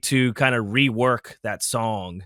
to kind of rework that song.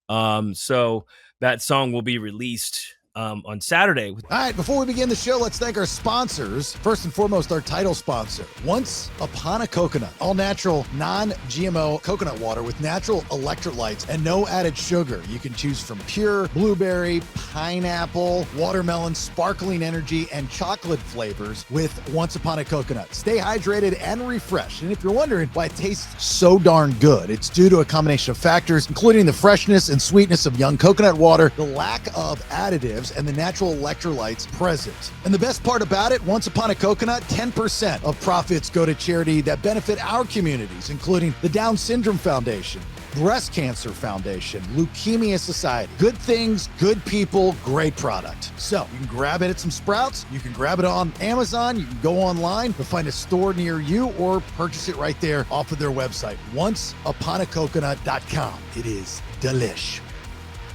So that song will be released on Saturday. All right, before we begin the show, let's thank our sponsors. First and foremost, our title sponsor, Once Upon a Coconut. All natural, non-GMO coconut water with natural electrolytes and no added sugar. You can choose from pure blueberry, pineapple, watermelon, sparkling energy, and chocolate flavors with Once Upon a Coconut. Stay hydrated and refreshed. And if you're wondering why it tastes so darn good, it's due to a combination of factors, including the freshness and sweetness of young coconut water, the lack of additives, and the natural electrolytes present. And the best part about it, Once Upon a Coconut, 10% of profits go to charity that benefit our communities, including the Down Syndrome Foundation, Breast Cancer Foundation, Leukemia Society. Good things, good people, great product. So you can grab it at some Sprouts, you can grab it on Amazon, you can go online to find a store near you or purchase it right there off of their website, onceuponacoconut.com. It is delish.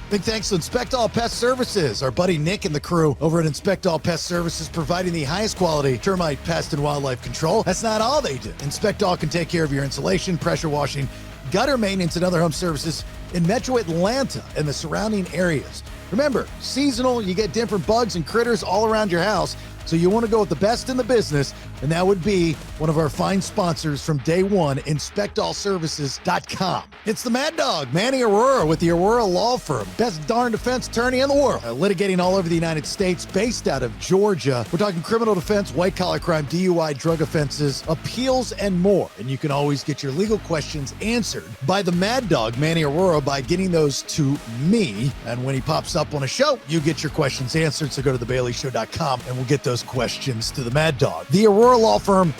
Big thanks to Inspect All Pest Services, our buddy Nick and the crew over at Inspect All Pest Services, providing the highest quality termite, pest, and wildlife control. That's not all they do. Inspect All can take care of your insulation, pressure washing, gutter maintenance, and other home services in Metro Atlanta and the surrounding areas. Remember, seasonal, you get different bugs and critters all around your house, so you want to go with the best in the business, and that would be one of our fine sponsors from day one, InspectAllServices.com. It's the Mad Dog, Manny Aurora, with the Aurora Law Firm, best darn defense attorney in the world, litigating all over the United States, based out of Georgia. We're talking criminal defense, white-collar crime, DUI, drug offenses, appeals, and more. And you can always get your legal questions answered by the Mad Dog, Manny Aurora, by getting those to me. And when he pops up on a show, you get your questions answered. So go to thebaileyshow.com and we'll get those questions to the Mad Dog. The Aurora Law Firm.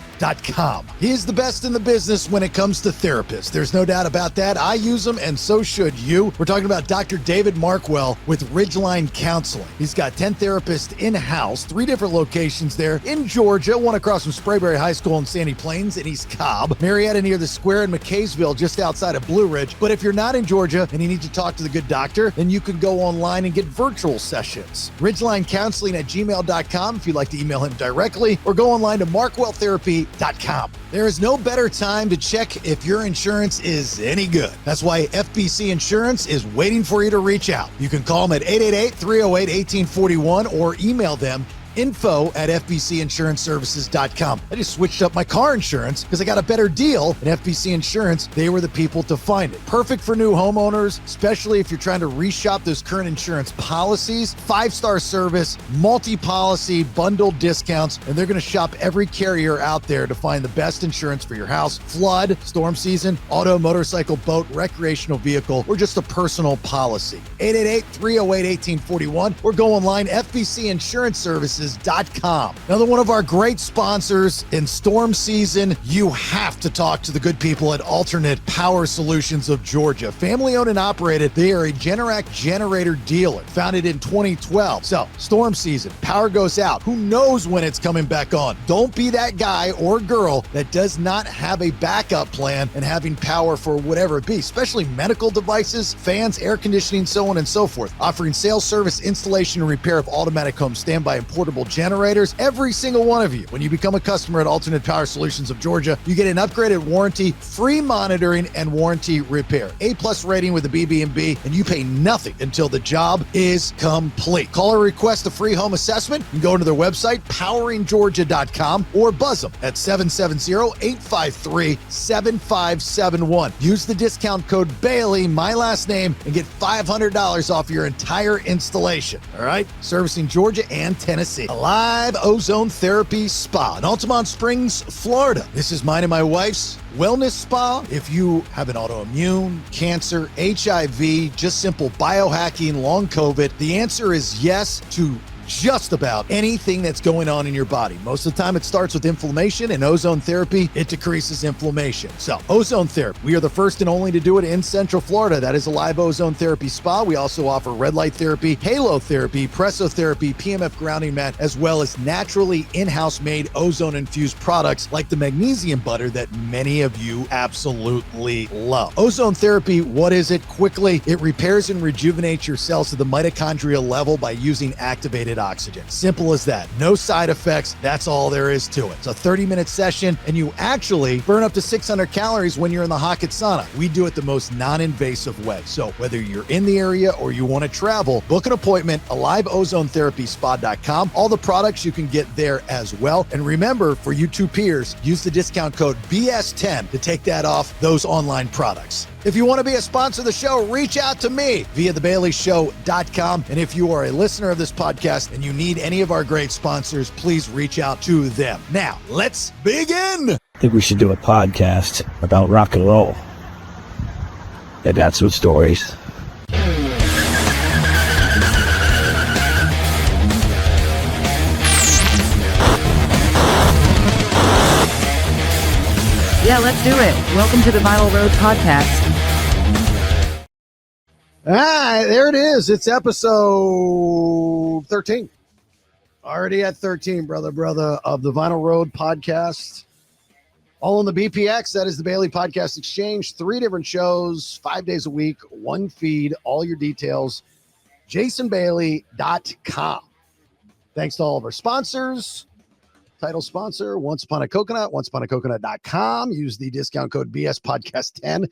He is the best in the business when it comes to therapists. There's no doubt about that. I use them, and so should you. We're talking about Dr. David Markwell with Ridgeline Counseling. He's got 10 therapists in-house, 3 different locations there in Georgia, one across from Sprayberry High School in Sandy Plains in East Cobb, Marietta near the Square in McKaysville, just outside of Blue Ridge. But if you're not in Georgia and you need to talk to the good doctor, then you can go online and get virtual sessions. Ridgeline Counseling at gmail.com if you'd like to email him directly, or go online to markwelltherapy.com. There is no better time to check if your insurance is any good. That's why FBC Insurance is waiting for you to reach out. You can call them at 888-308-1841 or email them info@fbcinsuranceservices.com. I just switched up my car insurance because I got a better deal at FBC Insurance. They were the people to find it. Perfect for new homeowners, especially if you're trying to reshop those current insurance policies. 5-star service, multi-policy, bundled discounts, and they're going to shop every carrier out there to find the best insurance for your house, flood, storm season, auto, motorcycle, boat, recreational vehicle, or just a personal policy. 888-308-1841 or go online, FBCInsuranceServices.com. Another one of our great sponsors in storm season. You have to talk to the good people at Alternate Power Solutions of Georgia. Family owned and operated. They are a Generac generator dealer, founded in 2012. So storm season, power goes out. Who knows when it's coming back on? Don't be that guy or girl that does not have a backup plan and having power for whatever it be, especially medical devices, fans, air conditioning, so on and so forth. Offering sales, service, installation, and repair of automatic home standby and portable generators, every single one of you. When you become a customer at Alternate Power Solutions of Georgia, you get an upgraded warranty, free monitoring, and warranty repair. A+ rating with the BB&B, and you pay nothing until the job is complete. Call or request a free home assessment. You can go to their website, poweringgeorgia.com, or buzz them at 770-853-7571. Use the discount code Bailey, my last name, and get $500 off your entire installation. All right? Servicing Georgia and Tennessee. Alive Ozone Therapy Spa in Altamont Springs, Florida. This is mine and my wife's wellness spa. If you have an autoimmune, cancer, HIV, just simple biohacking, long COVID, the answer is yes to just about anything that's going on in your body. Most of the time it starts with inflammation, and ozone therapy, it decreases inflammation. So ozone therapy, we are the first and only to do it in Central Florida. That is Alive Ozone Therapy Spa. We also offer red light therapy, halo therapy, pressotherapy, PMF grounding mat, as well as naturally in-house made ozone infused products like the magnesium butter that many of you absolutely love. Ozone therapy, what is it? Quickly, it repairs and rejuvenates your cells to the mitochondrial level by using activated oxygen. Simple as that. No side effects. That's all there is to it. It's a 30-minute session, and you actually burn up to 600 calories when you're in the Hocket sauna. We do it the most non-invasive way. So whether you're in the area or you want to travel, book an appointment, AliveOzoneTherapySpa.com. All the products you can get there as well. And remember, for you two peers, use the discount code BS10 to take that off those online products. If you want to be a sponsor of the show, reach out to me via thebaileyshow.com. And if you are a listener of this podcast and you need any of our great sponsors, please reach out to them. Now, let's begin. I think we should do a podcast about rock and roll. And that's some stories. Yeah, let's do it. Welcome to the Vinyl Road Podcast. All right, there it is. It's episode 13. Already at 13, brother, of the Vinyl Road Podcast. All on the BPX. That is the Bailey Podcast Exchange. 3 different shows, 5 days a week, 1 feed. All your details, jasonbailey.com. Thanks to all of our sponsors. Title sponsor, Once Upon a Coconut, onceuponacoconut.com. Use the discount code BSPodcast10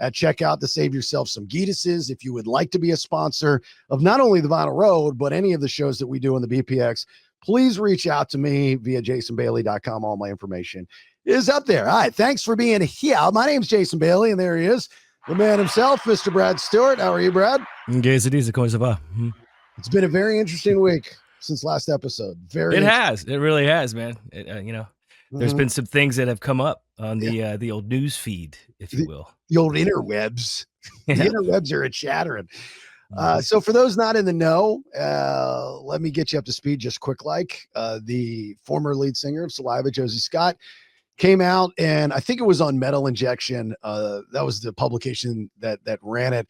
at checkout to save yourself some Geetuses. If you would like to be a sponsor of not only the Vinyl Road, but any of the shows that we do on the BPX, please reach out to me via jasonbailey.com. All my information is up there. All right, thanks for being here. My name's Jason Bailey, and there he is, the man himself, Mr. Brad Stewart. How are you, Brad? It's It's been a very interesting week since last episode. It has. It really has, man. There's been some things that have come up on the old news feed, if you will. The old interwebs. The interwebs are a-chattering. So for those not in the know, let me get you up to speed just quick. The former lead singer of Saliva, Josie Scott, came out, and I think it was on Metal Injection. That was the publication that ran it.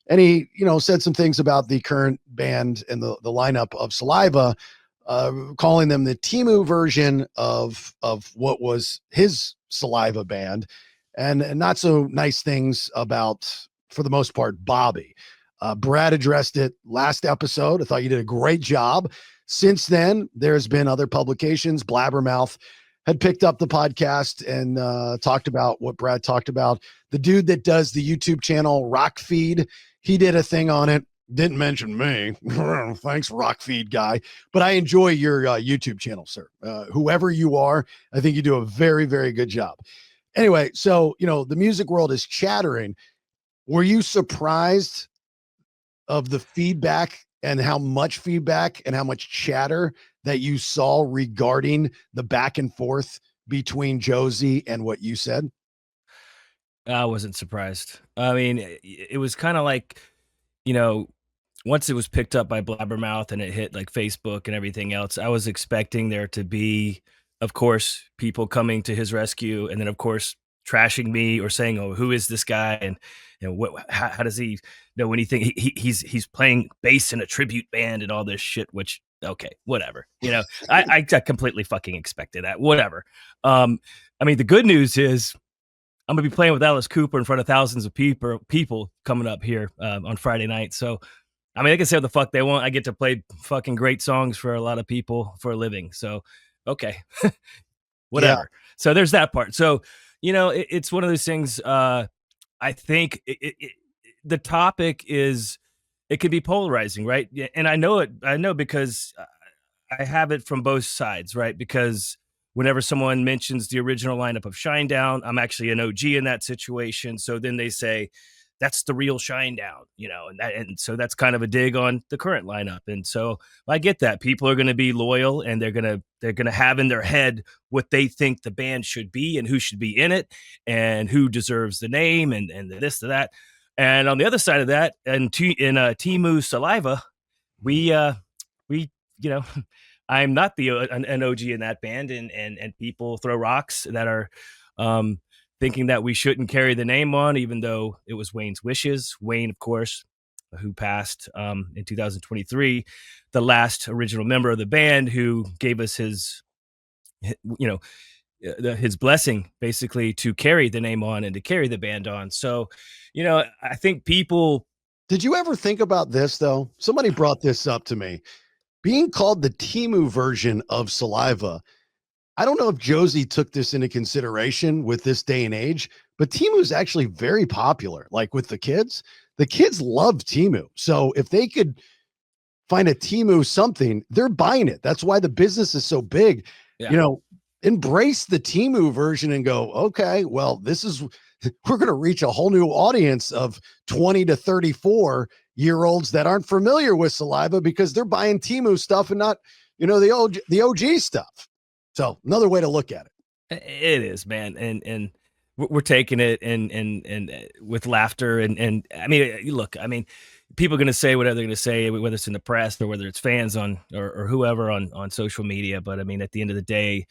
And he, said some things about the current band and the lineup of Saliva, calling them the TEMU version of what was his Saliva band, and not so nice things about, for the most part, Bobby. Brad addressed it last episode. I thought you did a great job. Since then, there's been other publications. Blabbermouth had picked up the podcast and talked about what Brad talked about. The dude that does the YouTube channel Rock Feed, he did a thing on it. Didn't mention me. Thanks, Rock Feed guy. But I enjoy your YouTube channel, sir. Whoever you are, I think you do a very, very good job. Anyway, so, the music world is chattering. Were you surprised of the feedback and how much feedback and how much chatter that you saw regarding the back and forth between Josie and what you said? I wasn't surprised. I mean, it was kind of like, once it was picked up by Blabbermouth and it hit like Facebook and everything else, I was expecting there to be, of course, people coming to his rescue, and then of course trashing me or saying, "Oh, who is this guy?" And how does he know anything? He's playing bass in a tribute band and all this shit. Which, okay, whatever. I completely fucking expected that. Whatever. I mean, the good news is I'm gonna be playing with Alice Cooper in front of thousands of people coming up here on Friday night. So, I mean, they can say what the fuck they want. I get to play fucking great songs for a lot of people for a living. So, okay, whatever. Yeah. So there's that part. So, it's one of those things. I think the topic is, it can be polarizing, right? And I know it. I know because I have it from both sides, right? Because whenever someone mentions the original lineup of Shinedown, I'm actually an OG in that situation. So then they say, that's the real Shinedown, and so that's kind of a dig on the current lineup. And so I get that people are going to be loyal, and they're going to have in their head what they think the band should be and who should be in it and who deserves the name and this to that. And on the other side of that, and in TEMU Saliva, we I'm not an OG in that band, and people throw rocks that are thinking that we shouldn't carry the name on, even though it was Wayne's wishes. Wayne, of course, who passed in 2023, the last original member of the band, who gave us his blessing, basically, to carry the name on and to carry the band on. So, I think people. Did you ever think about this, though? Somebody brought this up to me. being called the TEMU version of Saliva. I don't know if Josie took this into consideration with this day and age, but Temu is actually very popular. Like with the kids love Temu. So if they could find a Temu something, they're buying it. That's why the business is so big. Yeah. You know, embrace the Temu version and go, okay, well, this is we're going to reach a whole new audience of 20 to 34-year-olds that aren't familiar with Saliva because they're buying Temu stuff and not, the OG stuff. So another way to look at it. It is, man, and we're taking it and with laughter and I mean, look, I mean, people are going to say whatever they're going to say, whether it's in the press or whether it's fans on or whoever on social media. But I mean, at the end of the day,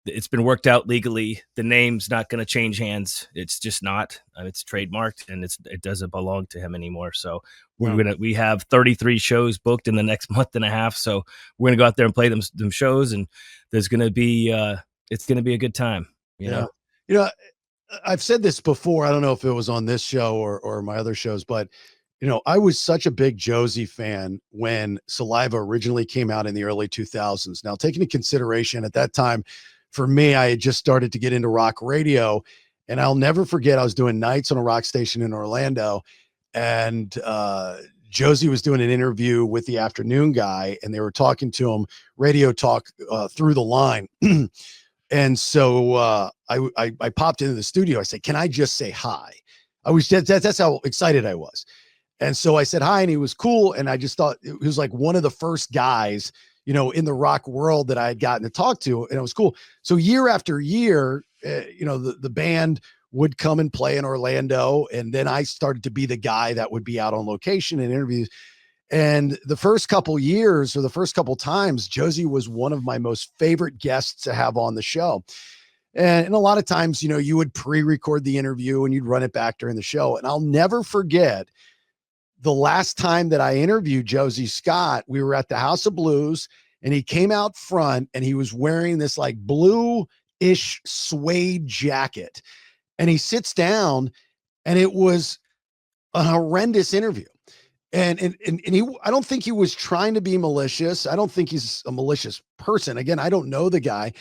it's been worked out legally. The name's not going to change hands. It's just not. It's trademarked, and it doesn't belong to him anymore. So we have 33 shows booked in the next month and a half. So we're gonna go out there and play them shows, and there's gonna be it's gonna be a good time. You know. You know, I've said this before. I don't know if it was on this show or my other shows, but I was such a big Josie fan when Saliva originally came out in the early 2000s. Now, taking into consideration at that time, for me, I had just started to get into rock radio, and I'll never forget I was doing nights on a rock station in Orlando, and Josie was doing an interview with the afternoon guy, and they were talking to him radio talk through the line. And so I popped into the studio. I said, "Can I just say hi?" That's how excited I was. And so I said hi, and he was cool. And I just thought it was like one of the first guys, in the rock world that I had gotten to talk to, and it was cool. So year after year, the band would come and play in Orlando, and then I started to be the guy that would be out on location and interviews. And the first couple years or the first couple times, Josie was one of my most favorite guests to have on the show. And a lot of times, you would pre-record the interview and you'd run it back during the show. And I'll never forget the last time that I interviewed Josie Scott. We were at the House of Blues, and he came out front, and he was wearing this like blue-ish suede jacket. And he sits down, and it was a horrendous interview. And he, I don't think he was trying to be malicious. I don't think he's a malicious person. Again, I don't know the guy,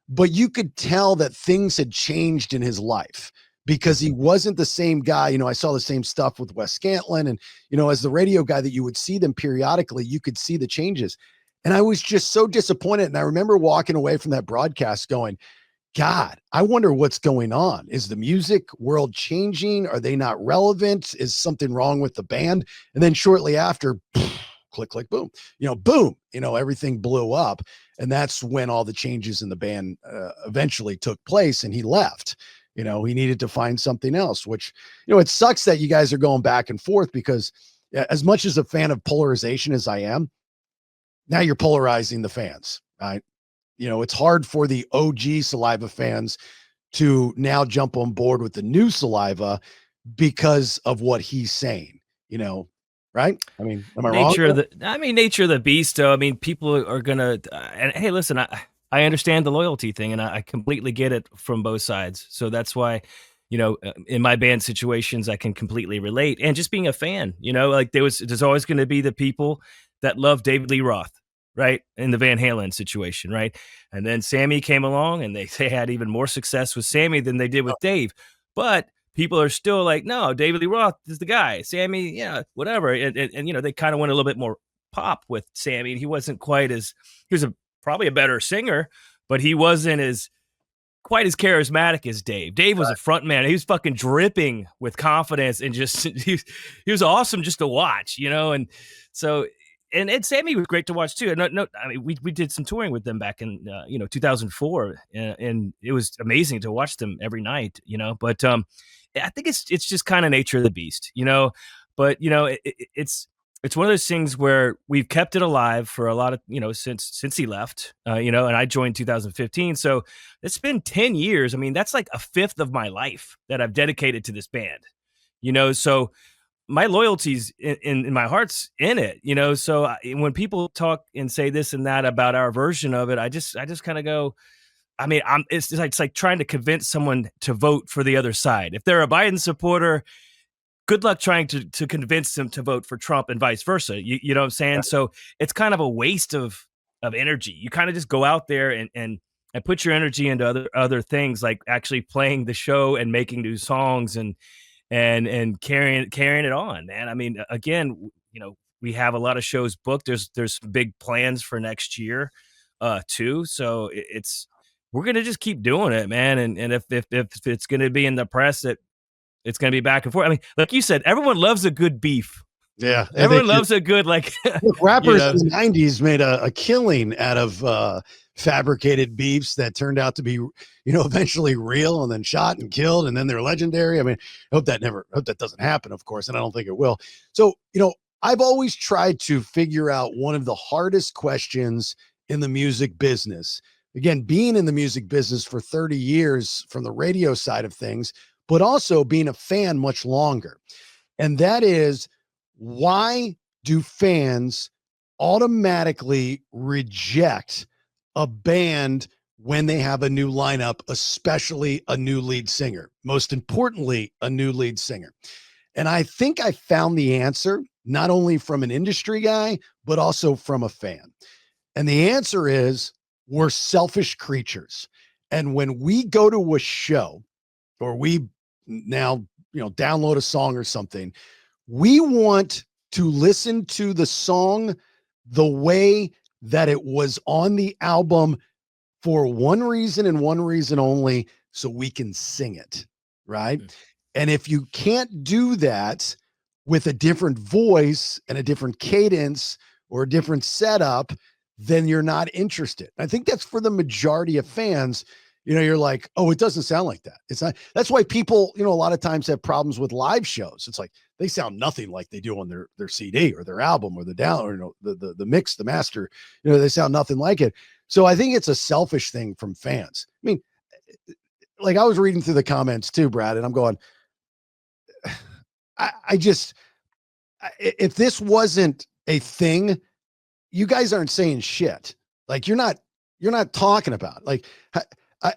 but you could tell that things had changed in his life because he wasn't the same guy. I saw the same stuff with Wes Scantlin, and, as the radio guy that you would see them periodically, you could see the changes. And I was just so disappointed. And I remember walking away from that broadcast going, God, I wonder what's going on. Is the music world changing? Are they not relevant? Is something wrong with the band? And then shortly after, click, click, boom, boom, everything blew up. And that's when all the changes in the band eventually took place, and he left. He needed to find something else, which, it sucks that you guys are going back and forth because as much as a fan of polarization as I am, now you're polarizing the fans, right? It's hard for the OG Saliva fans to now jump on board with the new Saliva because of what he's saying, right? I mean, am I wrong? Nature of the beast, though. I mean, people are gonna and hey, listen, I understand the loyalty thing, and I completely get it from both sides. So that's why, in my band situations, I can completely relate. And just being a fan, like there's always going to be the people that love David Lee Roth, right? In the Van Halen situation, right? And then Sammy came along, and they had even more success with Sammy than they did with Dave. But people are still like, no, David Lee Roth is the guy. Sammy, yeah, whatever. And they kind of went a little bit more pop with Sammy. He wasn't quite as, he was probably a better singer, but he wasn't quite as charismatic as Dave. Dave was a front man. He was fucking dripping with confidence, and just, he was awesome just to watch, and so, and Sammy was great to watch too. No, I mean, we did some touring with them back in 2004, and it was amazing to watch them every night. But I think it's just kind of nature of the beast, But it's one of those things where we've kept it alive for a lot of since he left, and I joined 2015, so it's been 10 years. I mean, that's like a fifth of my life that I've dedicated to this band, so my loyalty's in my heart's in it, so when people talk and say this and that about our version of it, I just kind of go, I mean, it's like trying to convince someone to vote for the other side. If they're a Biden supporter, good luck trying to convince them to vote for Trump and vice versa. You know what I'm saying? So it's kind of a waste of energy. You kind of just go out there and put your energy into other things, like actually playing the show and making new songs and carrying it on, man. I mean, again, we have a lot of shows booked. There's big plans for next year, too. So it's we're gonna just keep doing it, man. And if it's gonna be in the press, it's gonna be back and forth. I mean, like you said, everyone loves a good beef. Yeah, Everyone loves a good like look, rappers in the 90s made a killing out of fabricated beefs that turned out to be, eventually real and then shot and killed, and then they're legendary. I mean, I hope that doesn't happen, of course, and I don't think it will. So, I've always tried to figure out one of the hardest questions in the music business. Again, being in the music business for 30 years from the radio side of things, but also being a fan much longer. And that is, why do fans automatically reject a band when they have a new lineup, especially a new lead singer? Most importantly, a new lead singer. And I think I found the answer, not only from an industry guy, but also from a fan. And the answer is, we're selfish creatures. And when we go to a show, or we now, download a song or something, we want to listen to the song the way that it was on the album, for one reason and one reason only, so we can sing it, right? And if you can't do that with a different voice and a different cadence or a different setup, then you're not interested. I think that's for the majority of fans. You're like, oh, it doesn't sound like that. It's not. That's why people, a lot of times have problems with live shows. It's like they sound nothing like they do on their CD or their album or the down, or the mix, the master. They sound nothing like it. So I think it's a selfish thing from fans. I mean, like, I was reading through the comments too, Brad, and I'm going, if this wasn't a thing, you guys aren't saying shit. Like, you're not talking about it. Like,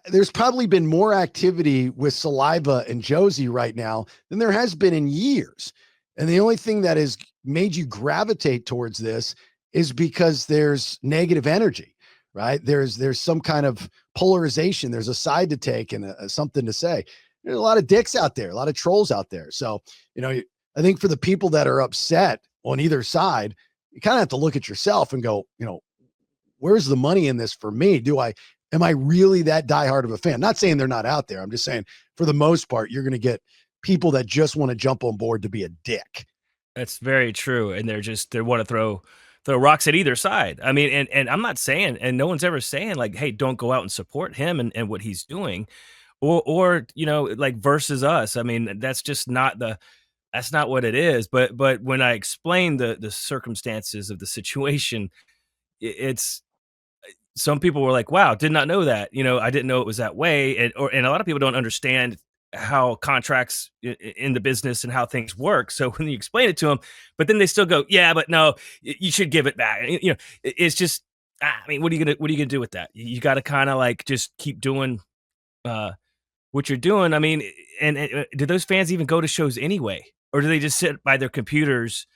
there's probably been more activity with Saliva and Josie right now than there has been in years. And the only thing that has made you gravitate towards this is because there's negative energy, right? There's some kind of polarization. There's a side to take and something to say. There's a lot of dicks out there, a lot of trolls out there. So, I think for the people that are upset on either side, you kind of have to look at yourself and go, where's the money in this for me? Am I really that diehard of a fan? Not saying they're not out there. I'm just saying, for the most part, you're going to get people that just want to jump on board to be a dick. That's very true. And they want to throw rocks at either side. I mean, and I'm not saying, and no one's ever saying like, hey, don't go out and support him and what he's doing, or like versus us. I mean, that's just that's not what it is. But when I explain the circumstances of the situation, it's, some people were like, wow, did not know that. I didn't know it was that way. And a lot of people don't understand how contracts in the business and how things work. So when you explain it to them, but then they still go, yeah, but no, you should give it back. It's just, I mean, what are you gonna do with that? You got to kind of like just keep doing what you're doing. I mean, and do those fans even go to shows anyway, or do they just sit by their computers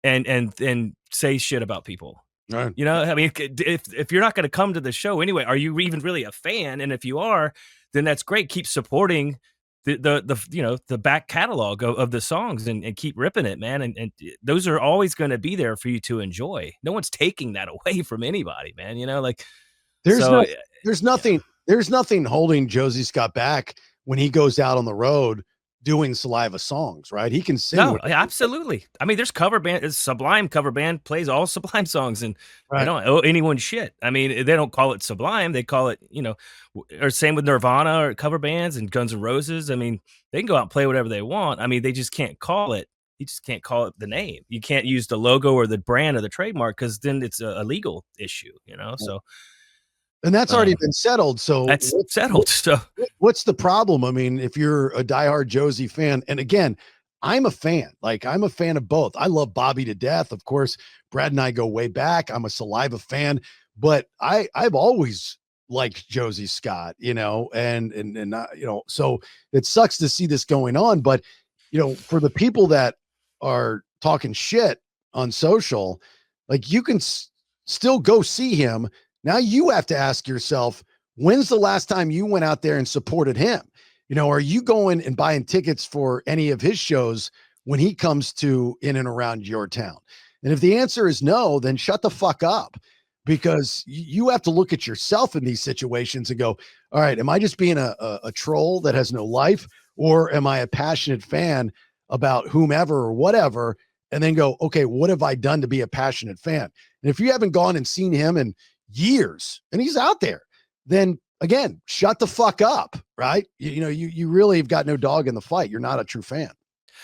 and say shit about people? Right. I mean, if you're not going to come to the show anyway, are you even really a fan? And if you are, then that's great. Keep supporting the back catalog of the songs and keep ripping it, man. And those are always going to be there for you to enjoy. No one's taking that away from anybody, man. Like, there's nothing holding Josie Scott back when he goes out on the road doing Saliva songs, right? He can sing. No, absolutely. I mean, there's cover band, Sublime cover band plays all Sublime songs, and right. They don't owe anyone shit. I mean, they don't call it Sublime, they call it, or same with Nirvana or cover bands and Guns N' Roses. I mean, they can go out and play whatever they want. I mean, they just can't call it. You just can't call it the name. You can't use the logo or the brand or the trademark, because then it's a legal issue, So. And that's already been settled. So that's settled. So what's the problem? I mean, if you're a diehard Josie fan, and again, I'm a fan. Like, I'm a fan of both. I love Bobby to death. Of course, Brad and I go way back. I'm a Saliva fan, but I've always liked Josie Scott, and so it sucks to see this going on, but for the people that are talking shit on social, like you can still go see him. Now you have to ask yourself, when's the last time you went out there and supported him? Are you going and buying tickets for any of his shows when he comes to in and around your town? And if the answer is no, then shut the fuck up, because you have to look at yourself in these situations and go, all right, am I just being a troll that has no life? Or am I a passionate fan about whomever or whatever? And then go, okay, what have I done to be a passionate fan? And if you haven't gone and seen him in years and he's out there, then again, shut the fuck up, right? You really have got no dog in the fight. You're not a true fan.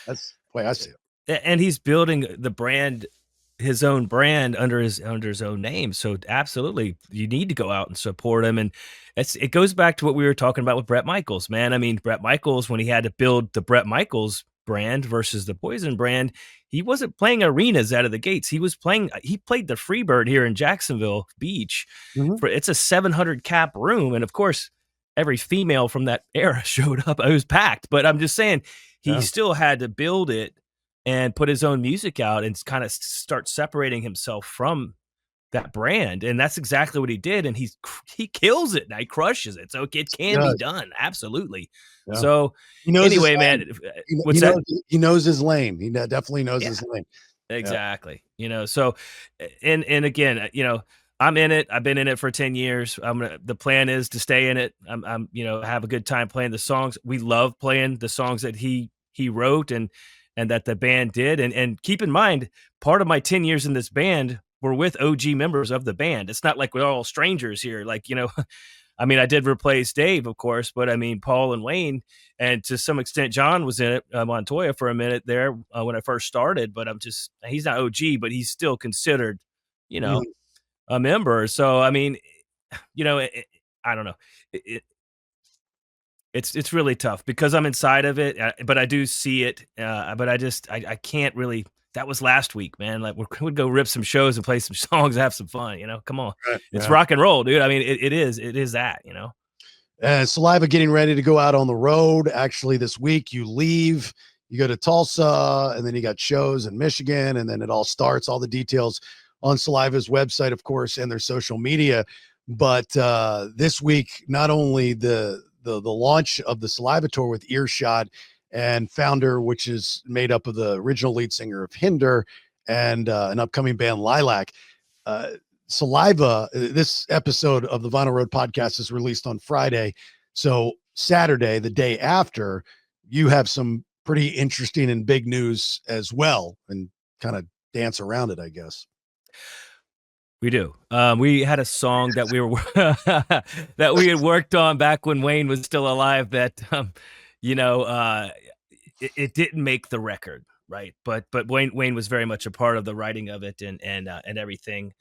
That's the way I see it. And he's building the brand, his own brand under his own name. So absolutely, you need to go out and support him. And it goes back to what we were talking about with Bret Michaels, man. I mean, Bret Michaels, when he had to build the Bret Michaels brand versus the Poison brand, he wasn't playing arenas out of the gates. He played the Freebird here in Jacksonville Beach. It's a 700 cap room. And of course, every female from that era showed up. It was packed, but I'm just saying he still had to build it and put his own music out and kind of start separating himself from that brand. And that's exactly what he did. And he kills it. Now he crushes it. So it can be done. Absolutely. Yeah. So anyway, man, he knows his lane. He definitely knows his lane. Exactly. So, and again, I'm in it. I've been in it for 10 years. The plan is to stay in it. I'm have a good time playing the songs. We love playing the songs that he wrote and that the band did. And keep in mind, part of my 10 years in this band were with OG members of the band. It's not like we're all strangers here. Like, I mean, I did replace Dave, of course, but I mean, Paul and Wayne, and to some extent, John was in it, Montoya for a minute there when I first started, but he's not OG, but he's still considered, a member. So, I mean, I don't know. It's really tough because I'm inside of it, but I do see it. But I can't really. That was last week, man. Like we'd go rip some shows and play some songs, have some fun. Come on, it's rock and roll, dude. I mean, it is that. Saliva getting ready to go out on the road. Actually, this week you leave, you go to Tulsa, and then you got shows in Michigan, and then it all starts. All the details on Saliva's website, of course, and their social media. But this week, not only the launch of the Saliva tour with Earshot and Founder, which is made up of the original lead singer of Hinder and an upcoming band Lilac. Saliva, this episode of the Vinyl Road podcast is released on Friday. So Saturday, the day after, you have some pretty interesting and big news as well, and kind of dance around it, I guess. We do. We had a song that we were that we had worked on back when Wayne was still alive. That it didn't make the record, right? But Wayne was very much a part of the writing of it and everything.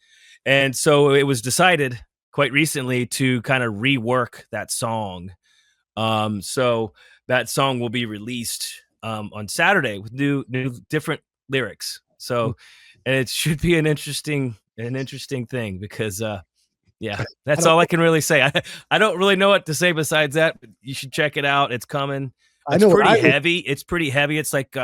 And so it was decided quite recently to kind of rework that song. So that song will be released on Saturday with new different lyrics. So, and it should be an interesting thing because that's all I can really say. I don't really know what to say besides that, but you should check it out. It's coming. It's pretty heavy. It's pretty heavy. It's like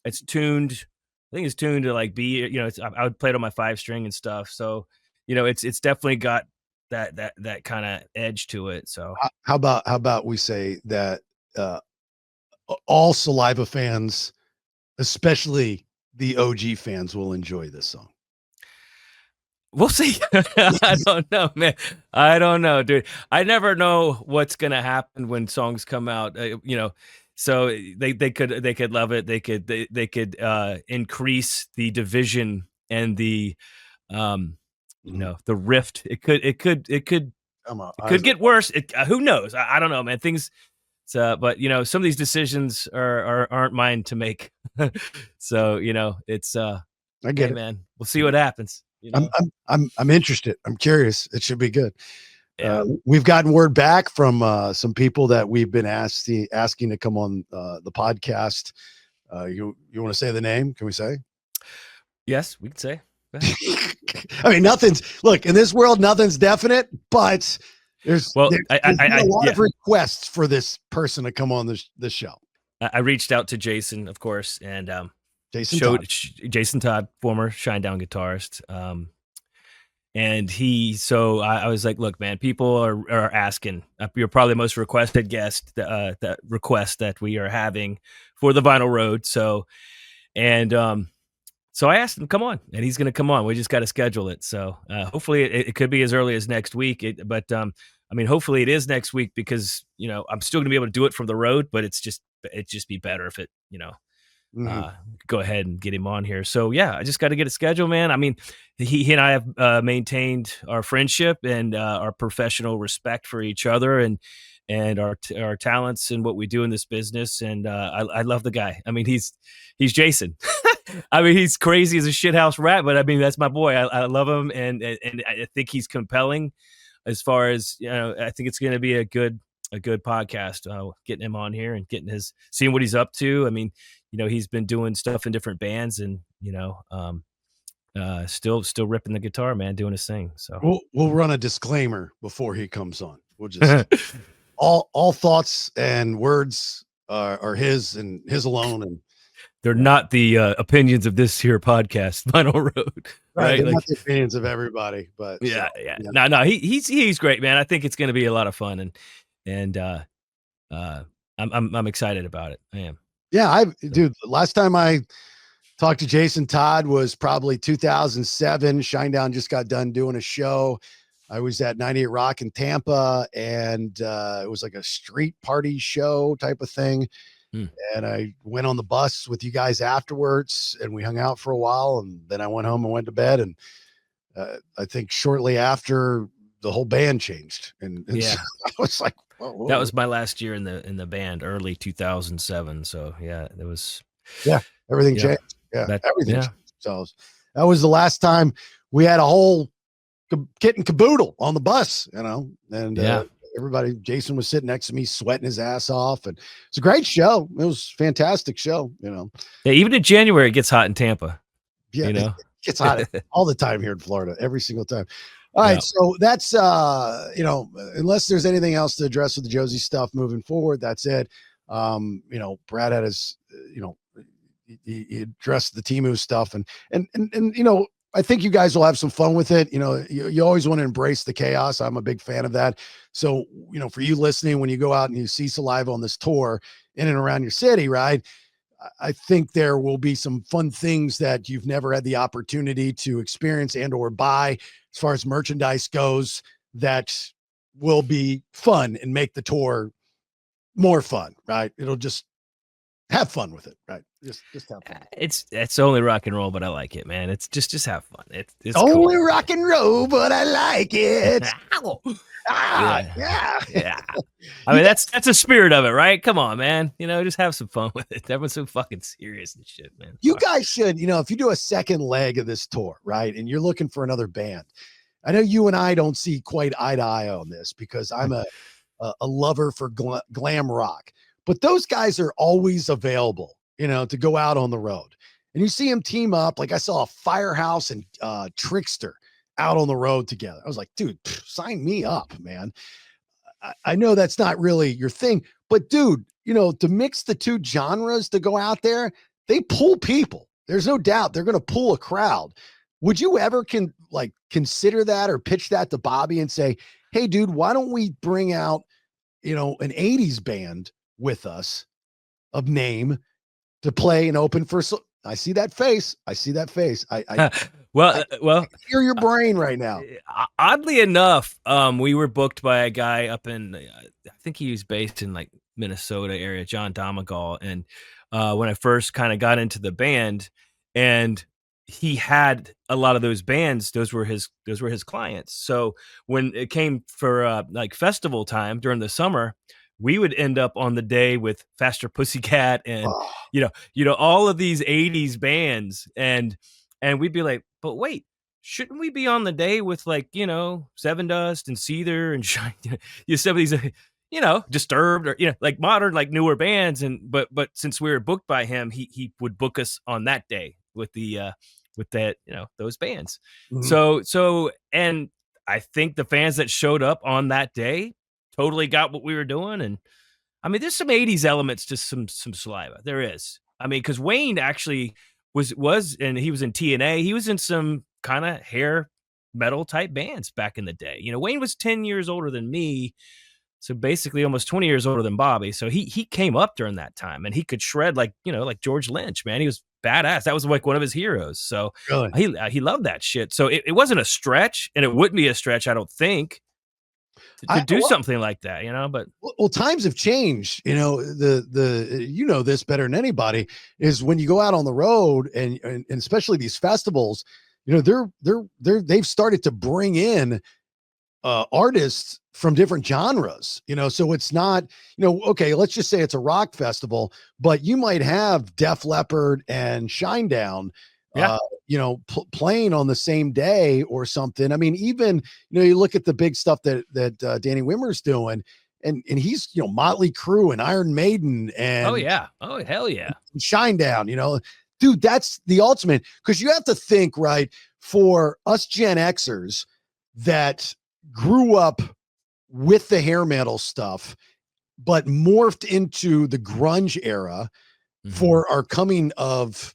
it's tuned. I think it's tuned to like B. I would play it on my 5-string and stuff. So it's definitely got that kind of edge to it. So how about we say that all Saliva fans, especially the OG fans, will enjoy this song. We'll see. I don't know, man. I don't know, dude. I never know what's gonna happen when songs come out. So they could love it. They could increase the division and the the rift. It could get worse. Who knows? I don't know, man. Things. But some of these decisions aren't mine to make. So it's I get it, man. We'll see what happens. I'm interested. I'm curious. It should be good. Yeah. We've gotten word back from some people that we've been asking to come on the podcast. You want to say the name? Can we say? Yes, we can say. I mean, in this world, nothing's definite, but there's a lot of requests for this person to come on this show. I reached out to Jason, of course, and Jason Todd. Jason Todd, former Shinedown guitarist. And I was like, look, man, people are asking. You're probably the most requested guest, that request that we are having for the Vinyl Road. And so I asked him, come on, and he's going to come on. We just got to schedule it. So hopefully it could be as early as next week. I mean, hopefully it is next week because I'm still going to be able to do it from the road, but it'd just be better if it Mhm. go ahead and get him on here. So yeah, I just got to get a schedule, man. I mean, he and I have maintained our friendship and our professional respect for each other and our talents and what we do in this business. And I love the guy. I mean, he's Jason. I mean, he's crazy as a shithouse rat, but I mean, that's my boy. I love him, and I think he's compelling as far as I think it's going to be a good podcast. Getting him on here and seeing what he's up to. I mean, he's been doing stuff in different bands, and still ripping the guitar, man, doing his thing. So We'll run a disclaimer before he comes on. We'll just all thoughts and words are his and his alone, and they're not the opinions of this here podcast, Vinyl Road, right? they're Like, not the opinions of everybody, but yeah, yeah. No, he's great, man. I think it's going to be a lot of fun, and I'm excited about it. I am. yeah. Dude, last time I talked to Jason Todd was probably 2007. Shinedown just got done doing a show. I was at 98 Rock in Tampa, and it was like a street party show type of thing. Hmm. And I went on the bus with you guys afterwards, and we hung out for a while, and then I went home and went to bed. And I think shortly after, the whole band changed, and Yeah. so I was like, whoa. That was my last year in the band, early 2007. So yeah, it was. Everything Yeah, changed. Yeah, everything yeah. changed. So that was the last time we had a whole kit and caboodle on the bus, and Yeah. everybody. Jason was sitting next to me, sweating his ass off, and it's a great show. It was a fantastic show. Yeah, even in January, it gets hot in Tampa. Yeah, You know. it gets hot all the time here in Florida, every single time. All right, Yeah. so that's unless there's anything else to address with the Josie stuff moving forward, that's it. Brad had his, he addressed the TEMU stuff, and I think you guys will have some fun with it. You always want to embrace the chaos. I'm a big fan of that. So, for you listening, when you go out and you see Saliva on this tour in and around your city, right? I think there will be some fun things that you've never had the opportunity to experience and or buy as far as merchandise goes that will be fun and make the tour more fun, right? It'll just have fun with it, right? Just have fun. It's only rock and roll, but I like it, man. It's just have fun. It's Only cool. rock and roll, but I like it. Ow. Yeah. Yeah. I mean, that's a spirit of it, right? Come on, man. Just have some fun with it. Everyone's so fucking serious and shit, man. You guys should, if you do a second leg of this tour, right? And you're looking for another band. I know you and I don't see quite eye to eye on this because I'm a lover for glam rock, but those guys are always available, to go out on the road. And you see them team up. Like I saw a Firehouse and Trickster out on the road together. I was like, dude, sign me up, man. I know that's not really your thing, but dude, to mix the two genres to go out there, they pull people. There's no doubt they're going to pull a crowd. Would you ever consider that or pitch that to Bobby and say, hey, dude, why don't we bring out, an 80s band with us of name to play and open for? I see that face. I Well, hear your brain right now. Oddly enough, we were booked by a guy up in, I think he was based in like Minnesota area, John Domagal. And when I first kind of got into the band, and he had a lot of those bands, those were his clients. So when it came for like festival time during the summer, we would end up on the day with Faster Pussycat and all of these 80s bands, and we'd be like, but wait, shouldn't we be on the day with like Seven Dust and Seether and some of these Disturbed or like modern, like newer bands? And but since we were booked by him, he would book us on that day with that those bands. Mhm. So and I think the fans that showed up on that day totally got what we were doing, and I mean, there's some 80s elements to some Saliva. There is. I mean, because Wayne actually was, and he was in TNA. He was in some kind of hair metal type bands back in the day. You know, Wayne was 10 years older than me, so basically almost 20 years older than Bobby. So he came up during that time, and he could shred like, you know, like George Lynch, man. He was badass. That was like one of his heroes. So Really? he loved that shit. So it wasn't a stretch, and it wouldn't be a stretch, I don't think, to do something like that, you know. But well, times have changed. You know, you know this better than anybody, is when you go out on the road and especially these festivals, you know, they've started to bring in artists from different genres, you know. So it's not, you know, okay, let's just say it's a rock festival, but you might have Def Leppard and Shinedown, yeah. you know, playing on the same day or something. I mean, even, you know, you look at the big stuff that Danny Wimmer's doing, and he's, you know, Motley Crue and Iron Maiden Oh and yeah. Oh hell yeah. Shinedown, you know, dude, that's the ultimate. Because you have to think, right, for us Gen Xers that grew up with the hair metal stuff, but morphed into the grunge era for our coming of,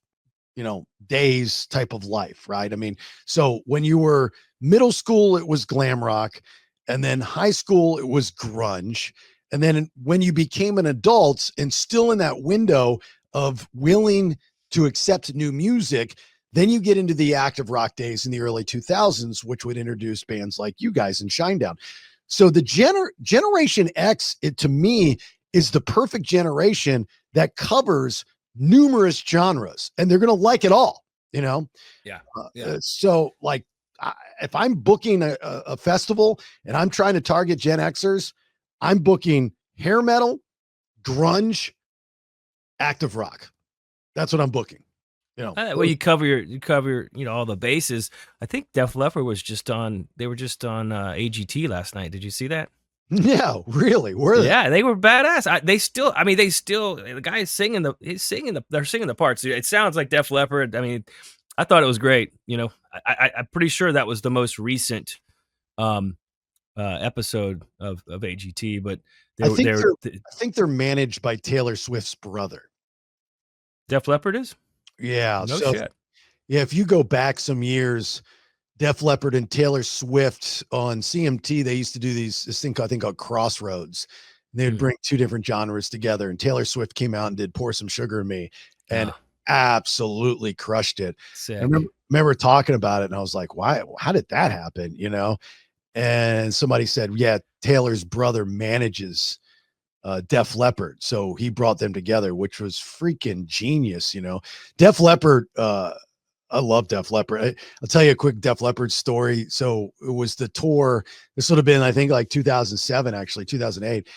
you know, days type of life, right? I mean, so when you were middle school, it was glam rock, and then high school, it was grunge. And then when you became an adult and still in that window of willing to accept new music, then you get into the active rock days in the early 2000s, which would introduce bands like you guys and Shinedown. So the Generation X, to me, is the perfect generation that covers numerous genres, and they're going to like it all, you know? Yeah. So like, if I'm booking a festival and I'm trying to target Gen Xers, I'm booking hair metal, grunge, active rock. That's what I'm booking. You know, Well, you cover you know, all the bases. I think Def Leppard was just on. They were just on AGT last night. Did you see that? yeah, really, were they? Yeah, they were badass. The guy is singing they're singing the parts. It sounds like Def Leppard. I mean, I thought it was great. You know, I'm pretty sure that was the most recent episode of AGT. But I think they're managed by Taylor Swift's brother. Def Leppard is. Yeah. No So shit. yeah, if you go back some years, Def Leppard and Taylor Swift on CMT, they used to do this thing I think called Crossroads. They'd bring two different genres together, and Taylor Swift came out and did Pour Some Sugar in Me, and absolutely crushed it. Sick. I remember talking about it, and I was like, why? How did that happen? You know? And somebody said, yeah, Taylor's brother manages Def Leppard, so he brought them together, which was freaking genius. You know, Def Leppard, I love Def Leppard. I'll tell you a quick Def Leppard story. So it was the tour. This would have been, I think, like 2007, actually 2008,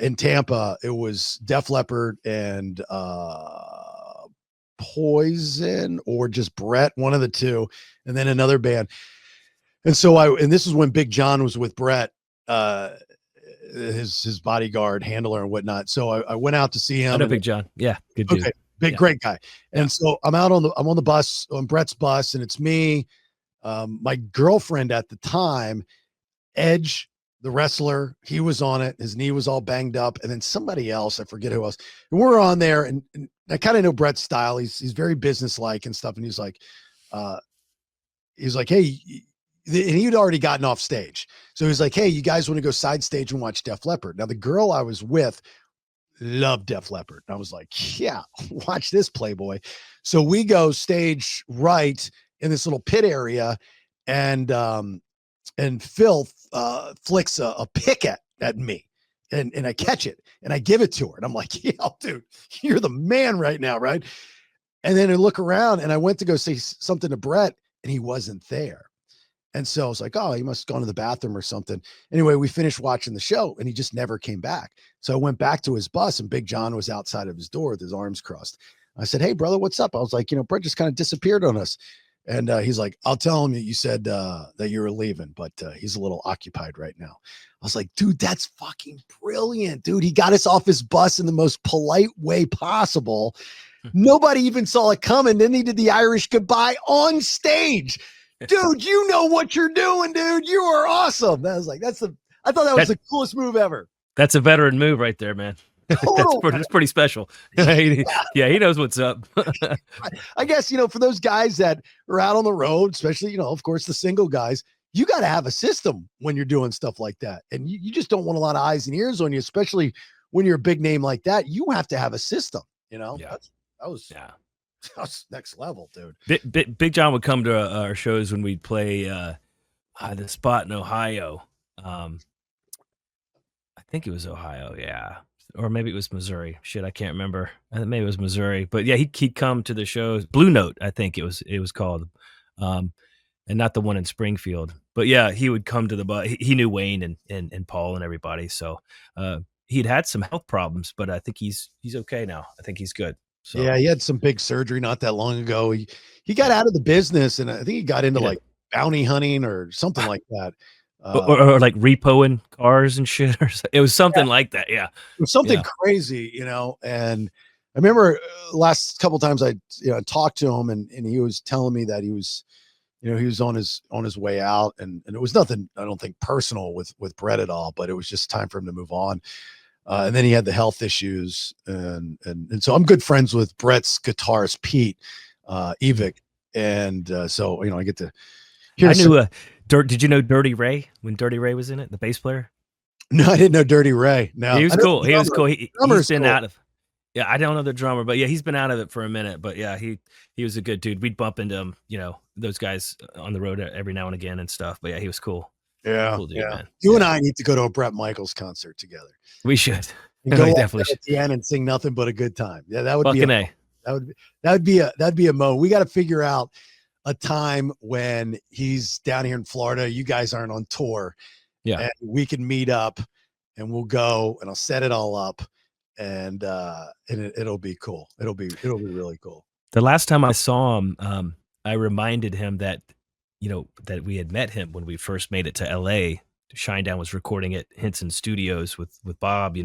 in Tampa. It was Def Leppard and Poison, or just Brett, one of the two, and then another band. And so and this is when Big John was with Brett, his bodyguard, handler, and whatnot. So I went out to see him. I know Big John. Yeah, good dude. Okay, great guy. And so I'm on the bus, on Brett's bus, and it's me, my girlfriend at the time, Edge, the wrestler. He was on it. His knee was all banged up, and then somebody else, I forget who else. And we're on there, and I kind of know Brett's style. He's very businesslike and stuff. And he's like, hey. And he'd already gotten off stage. So he was like, hey, you guys want to go side stage and watch Def Leppard? Now, the girl I was with loved Def Leppard. And I was like, yeah, watch this, Playboy. So we go stage right in this little pit area, and Phil flicks a pick at me. And I catch it, and I give it to her. And I'm like, yeah, dude, you're the man right now, right? And then I look around, and I went to go say something to Brett, and he wasn't there. And so I was like, oh, he must have gone to the bathroom or something. Anyway, we finished watching the show, and he just never came back. So I went back to his bus, and Big John was outside of his door with his arms crossed. I said, hey, brother, what's up? I was like, you know, Brett just kind of disappeared on us. And he's like, I'll tell him that you said that you were leaving, but he's a little occupied right now. I was like, dude, that's fucking brilliant, dude. He got us off his bus in the most polite way possible. Nobody even saw it coming. Then he did the Irish goodbye on stage. Dude, you know what you're doing, dude. You are awesome. I thought that was the coolest move ever. That's a veteran move right there, man. Total. That's pretty special. Yeah, he knows what's up. I guess, for those guys that are out on the road, especially, of course, the single guys, you got to have a system when you're doing stuff like that. And you just don't want a lot of eyes and ears on you, especially when you're a big name like that. You have to have a system, Yeah. that was Yeah. that's next level, dude. Big John would come to our shows when we'd play the spot in Ohio. I think it was Ohio, yeah, or maybe it was Missouri. Shit, I can't remember. Maybe it was Missouri, but yeah, he'd come to the shows. Blue Note, I think it was called, and not the one in Springfield. But yeah, he would come to he knew Wayne and Paul and everybody, so he'd had some health problems, but I think he's okay now. I think he's good. So Yeah, he had some big surgery not that long ago. He got out of the business, and I think he got into Yeah. like bounty hunting or something like that. or like repoing cars and shit, it was something like that. Yeah, It was something Yeah. crazy, and I remember last couple times I talked to him, and he was telling me that he was on his way out, and it was nothing, I don't think, personal with Brett at all, but it was just time for him to move on. And then he had the health issues, and so I'm good friends with Brett's guitarist Pete Evick, and so I get to hear. I knew Did you know Dirty Ray when Dirty Ray was in it, the bass player? No, I didn't know Dirty Ray. No, He was cool. He was cool. He's been cool. out of. Yeah, I don't know the drummer, but yeah, he's been out of it for a minute. But yeah, he was a good dude. We'd bump into him, those guys on the road every now and again and stuff. But yeah, he was cool. Yeah, Cool dude, yeah. man. You and I need to go to a Brett Michaels concert together. We should. And go We up definitely there at the end and sing nothing but a good time. Yeah, that would Fucking be A. that'd be a mo. We got to figure out a time when he's down here in Florida. You guys aren't on tour. Yeah. And we can meet up, and we'll go, and I'll set it all up, and it'll be cool. It'll be really cool. The last time I saw him, I reminded him that, that we had met him when we first made it to LA. Shinedown was recording at Henson Studios with Bob,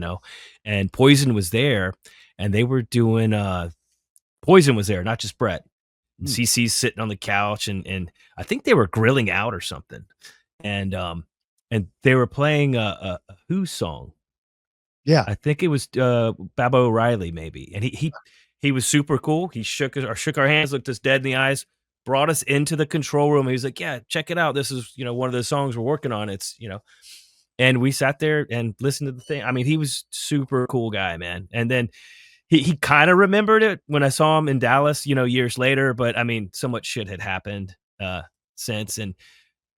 and Poison was there, and they were doing Poison was there, not just Brett. And CC's sitting on the couch, and I think they were grilling out or something, and they were playing a Who song. Yeah, I think it was Baba O'Reilly maybe, and he was super cool. He shook our hands, looked us dead in the eyes, brought us into the control room. He was like, "Yeah, check it out. This is one of the songs we're working on. It's and we sat there and listened to the thing. I mean, he was super cool guy, man. And then he kind of remembered it when I saw him in Dallas, years later. But I mean, so much shit had happened since, and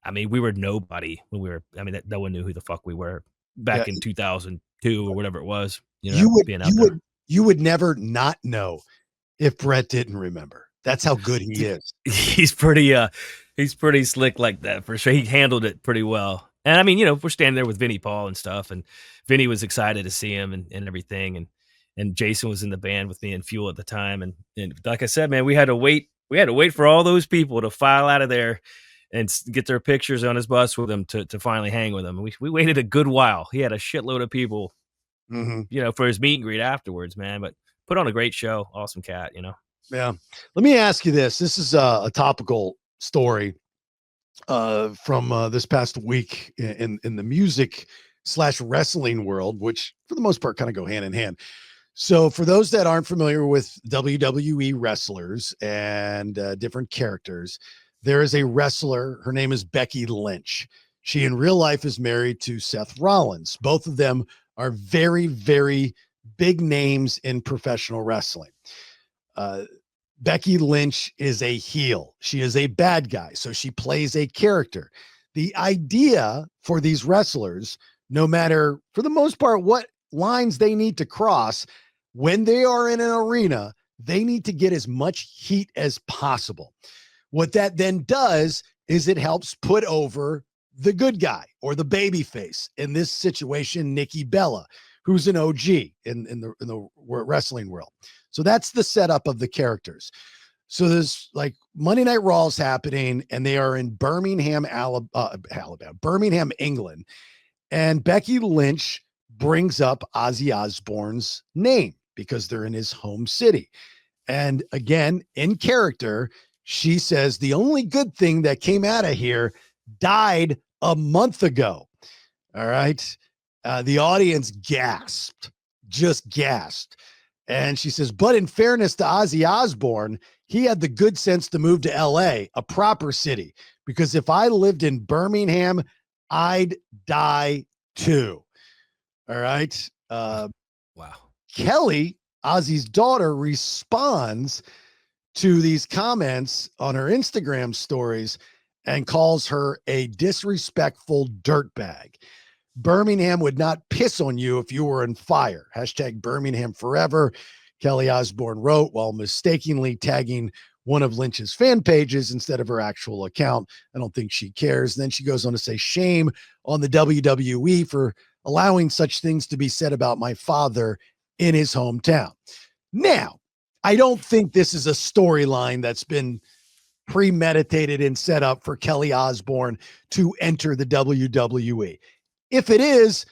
I mean, we were nobody when we were. I mean, no one knew who the fuck we were back in 2002 or whatever it was. You would never not know if Brett didn't remember. That's how good he is. He's pretty slick like that for sure. He handled it pretty well. And I mean, we're standing there with Vinnie Paul and stuff, and Vinnie was excited to see him and everything. And Jason was in the band with me and Fuel at the time. And like I said, man, we had to wait for all those people to file out of there and get their pictures on his bus with him to finally hang with him. We waited a good while. He had a shitload of people, for his meet and greet afterwards, man, but put on a great show. Awesome cat, Yeah. Let me ask you this. This is a topical story from this past week in the music/wrestling world, which for the most part kind of go hand in hand. So for those that aren't familiar with WWE wrestlers and different characters, there is a wrestler. Her name is Becky Lynch. She in real life is married to Seth Rollins. Both of them are very, very big names in professional wrestling. Becky Lynch is a heel. She is a bad guy, so she plays a character. The idea for these wrestlers, no matter, for the most part, what lines they need to cross, when they are in an arena, they need to get as much heat as possible. What that then does is it helps put over the good guy or the baby face. In this situation, Nikki Bella, who's an OG in the wrestling world. So that's the setup of the characters. So there's like Monday Night Raw is happening, and they are in Birmingham, Birmingham, England. And Becky Lynch brings up Ozzy Osbourne's name because they're in his home city. And again, in character, she says the only good thing that came out of here died a month ago. All right. The audience gasped. just gasped. And she says, but in fairness to Ozzy Osbourne, he had the good sense to move to LA, a proper city, because if I lived in Birmingham, I'd die too. All right. Wow. Kelly, Ozzy's daughter, responds to these comments on her Instagram stories and calls her a disrespectful dirtbag. Birmingham would not piss on you if you were on fire. Hashtag Birmingham forever. Kelly Osbourne wrote while mistakenly tagging one of Lynch's fan pages instead of her actual account. I don't think she cares. Then she goes on to say, shame on the WWE for allowing such things to be said about my father in his hometown. Now, I don't think this is a storyline that's been premeditated and set up for Kelly Osbourne to enter the WWE. If it is,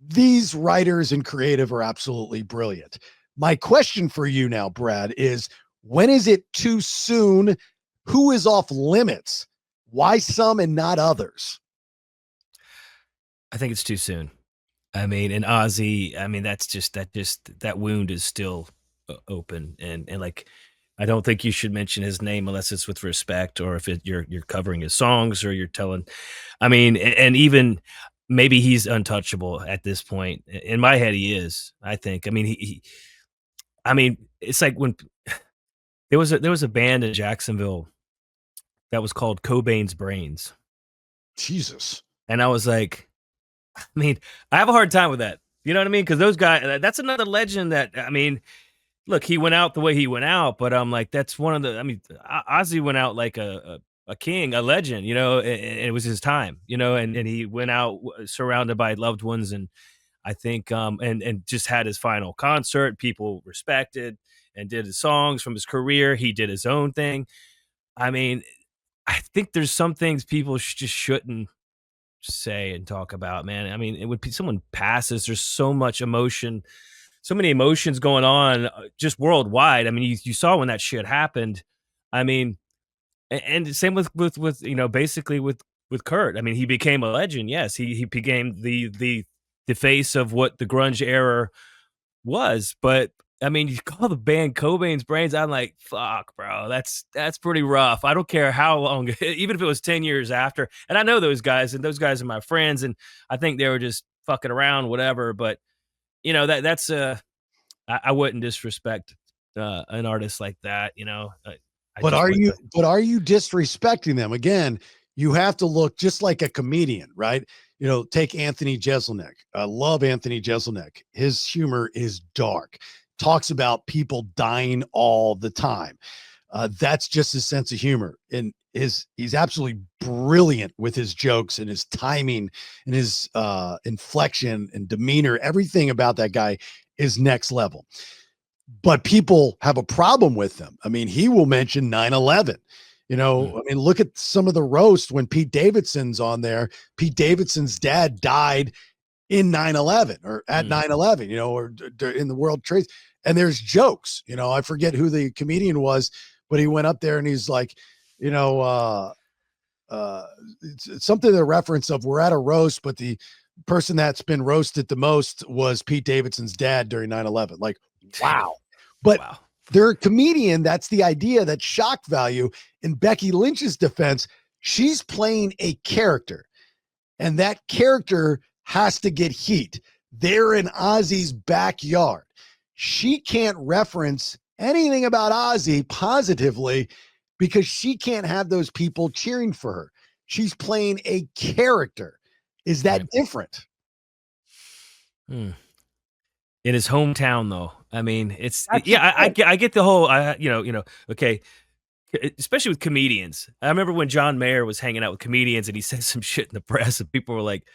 these writers and creative are absolutely brilliant. My question for you now, Brad, is when is it too soon? Who is off limits? Why some and not others? I think it's too soon. I mean, and Ozzy, I mean, that wound is still open. And like, I don't think you should mention his name unless it's with respect, or if you're covering his songs, or you're telling, I mean, and even maybe he's untouchable at this point. In my head, he is, I think. I mean, I mean, it's like when there was a band in Jacksonville that was called Cobain's Brains. Jesus. And I was like, I mean, I have a hard time with that. You know what I mean? Because those guys, that's another legend that, I mean, look, he went out the way he went out, but I'm like, that's one of the, I mean, Ozzy went out like a king, a legend, you know, and it was his time, you know, and he went out surrounded by loved ones. And I think, and just had his final concert. People respected and did his songs from his career. He did his own thing. I mean, I think there's some things people just shouldn't say and talk about, man. I mean, when someone passes, there's so much emotion, so many emotions going on just worldwide. I mean, you saw when that shit happened. I mean, and same with you know, basically with Kurt. I mean, he became a legend. Yes, he became the face of what the grunge era was. But I mean, you call the band Cobain's Brains. I'm like, fuck, bro, that's pretty rough. I don't care how long, even if it was 10 years after. And I know those guys, and those guys are my friends, and I think they were just fucking around, whatever. But you know, that's I wouldn't disrespect an artist like that. You know, I But just are wouldn't. you disrespecting them? Again, you have to look just like a comedian, right? You know, take Anthony Jeselnik. I love Anthony Jeselnik. His humor is dark. Talks about people dying all the time. That's just his sense of humor. And he's absolutely brilliant with his jokes and his timing and his inflection and demeanor. Everything about that guy is next level. But people have a problem with them. I mean, he will mention 9/11. You know, I mean, look at some of the roast when Pete Davidson's on there. Pete Davidson's dad died in 9/11 or at 9/11, you know, or in the World Trade. And there's jokes, you know, I forget who the comedian was, but he went up there and he's like, you know, it's something to the reference of we're at a roast, but the person that's been roasted the most was Pete Davidson's dad during 9/11. Like, wow. But Wow. they're a comedian. That's the idea, that shock value. In Becky Lynch's defense, she's playing a character, and that character has to get heat. They're in Ozzy's backyard. She can't reference anything about Ozzy positively because she can't have those people cheering for her. She's playing a character. Is that Right. different? In his hometown, though. I mean, That's yeah. the thing. I get the whole. You know. Okay, especially with comedians. I remember when John Mayer was hanging out with comedians, and he said some shit in the press, and people were like,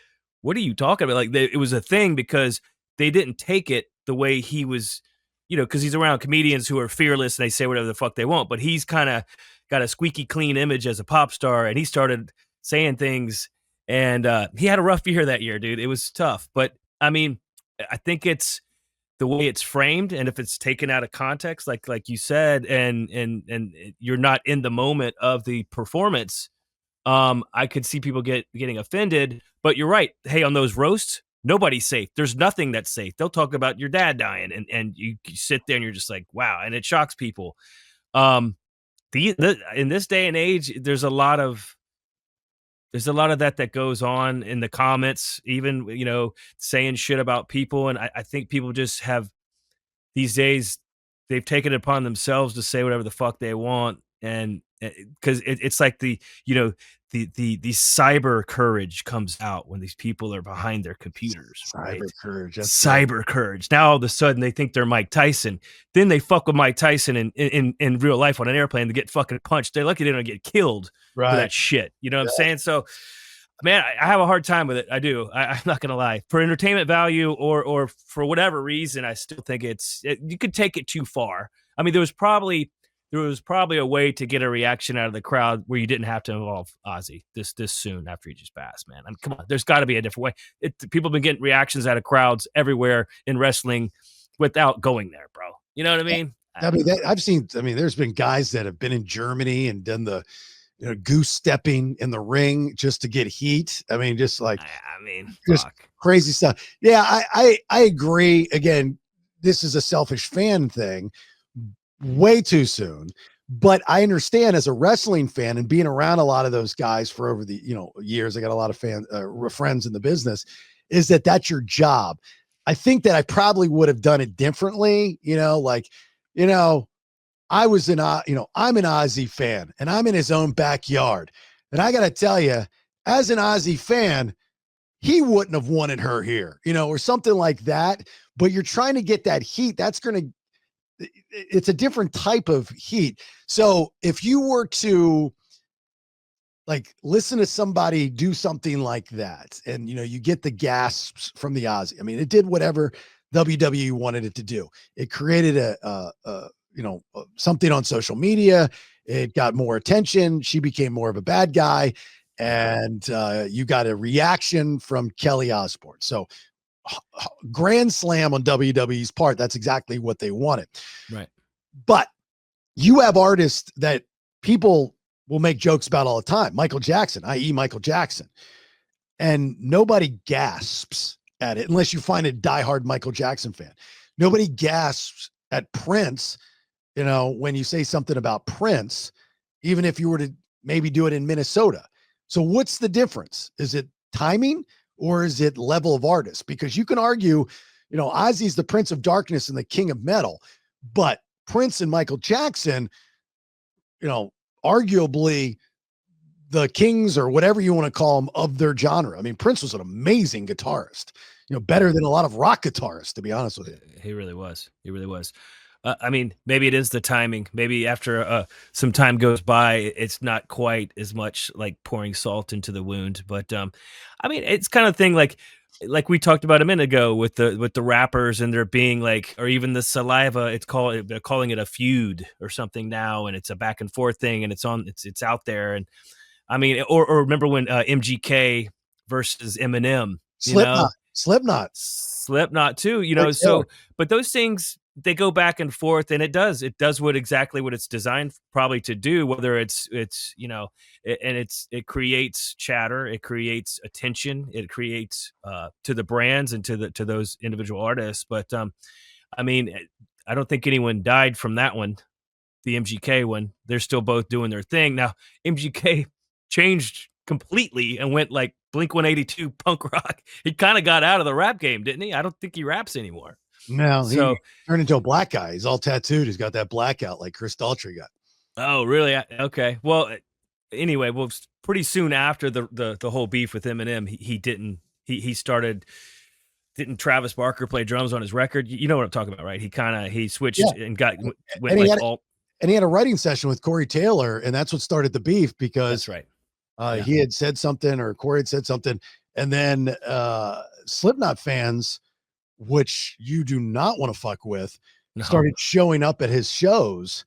"What are you talking about?" Like, it was a thing because they didn't take it the way he was. You know, because he's around comedians who are fearless and they say whatever the fuck they want. But he's kind of got a squeaky clean image as a pop star, and he started saying things, and he had a rough year that year, dude. It was tough, but I mean, I think it's the way it's framed, and if it's taken out of context, like you said, and you're not in the moment of the performance, I could see people getting offended. But you're right. Hey, on those roasts, Nobody's safe. There's nothing that's safe. They'll talk about your dad dying, and you sit there and you're just like, wow, and it shocks people. In this day and age, there's a lot of that goes on in the comments, even saying shit about people, and I think people just have these days they've taken it upon themselves to say whatever the fuck they want, and because it's like the cyber courage comes out when these people are behind their computers, right? Cyber courage. That's right. Cyber courage. Now all of a sudden they think they're Mike Tyson. Then they fuck with Mike Tyson in real life on an airplane to get fucking punched. They're lucky they don't get killed for Right. that shit. You know what I'm saying? So, man, I have a hard time with it. I do. I'm not gonna lie. For entertainment value or for whatever reason, I still think you could take it too far. I mean, there was probably a way to get a reaction out of the crowd where you didn't have to involve Ozzy this soon after he just passed, man. I mean, come on, there's got to be a different way. People have been getting reactions out of crowds everywhere in wrestling without going there, bro. You know what I mean? I mean, I've seen. I mean, there's been guys that have been in Germany and done the goose stepping in the ring just to get heat. I mean, just like just fuck. Crazy stuff. Yeah, I agree. Again, this is a selfish fan thing. Way too soon, but I understand as a wrestling fan and being around a lot of those guys for over the years. I got a lot of friends in the business. Is that's your job? I think that I probably would have done it differently. I was I'm an Ozzy fan and I'm in his own backyard, and I got to tell you, as an Ozzy fan, he wouldn't have wanted her here, or something like that. But you're trying to get that heat. It's a different type of heat. So if you were to listen to somebody do something like that, and you get the gasps from the Ozzy. I mean, it did whatever WWE wanted it to do. It created something on social media. It got more attention. She became more of a bad guy, and you got a reaction from Kelly Osbourne. So grand slam on WWE's part. That's exactly what they wanted. Right. But you have artists that people will make jokes about all the time. Michael Jackson, i.e. Michael Jackson. And nobody gasps at it unless you find a diehard Michael Jackson fan. Nobody gasps at Prince, when you say something about Prince, even if you were to maybe do it in Minnesota. So what's the difference? Is it timing? Or is it level of artist? Because you can argue, Ozzy's the Prince of Darkness and the King of Metal, but Prince and Michael Jackson, arguably the kings or whatever you want to call them of their genre. I mean, Prince was an amazing guitarist, better than a lot of rock guitarists, to be honest with you. He really was. He really was. I mean, maybe it is the timing. Maybe after some time goes by, it's not quite as much like pouring salt into the wound. But I mean, it's kind of thing like we talked about a minute ago with the rappers and there being or even the Saliva. They're calling it a feud or something now, and it's a back and forth thing, and it's out there. And I mean, or remember when MGK versus Eminem, Slipknot too. So, but those things, they go back and forth, and it does exactly what it's designed probably to do, whether it creates chatter, it creates attention, it creates to the brands and to those individual artists. But I mean, I don't think anyone died from that one, the MGK one. They're still both doing their thing. Now MGK changed completely and went like Blink-182 punk rock. He kind of got out of the rap game, didn't he? I don't think he raps anymore. No, he turned into a black guy. He's all tattooed. He's got that blackout like Chris Daltrey got. Oh, really? Okay. Well, anyway, pretty soon after the whole beef with Eminem, didn't Travis Barker play drums on his record? You know what I'm talking about, right? He switched and he had a writing session with Corey Taylor, and that's what started the beef because that's right. He had said something or Corey had said something, and then Slipknot fans, which you do not want to fuck with, started showing up at his shows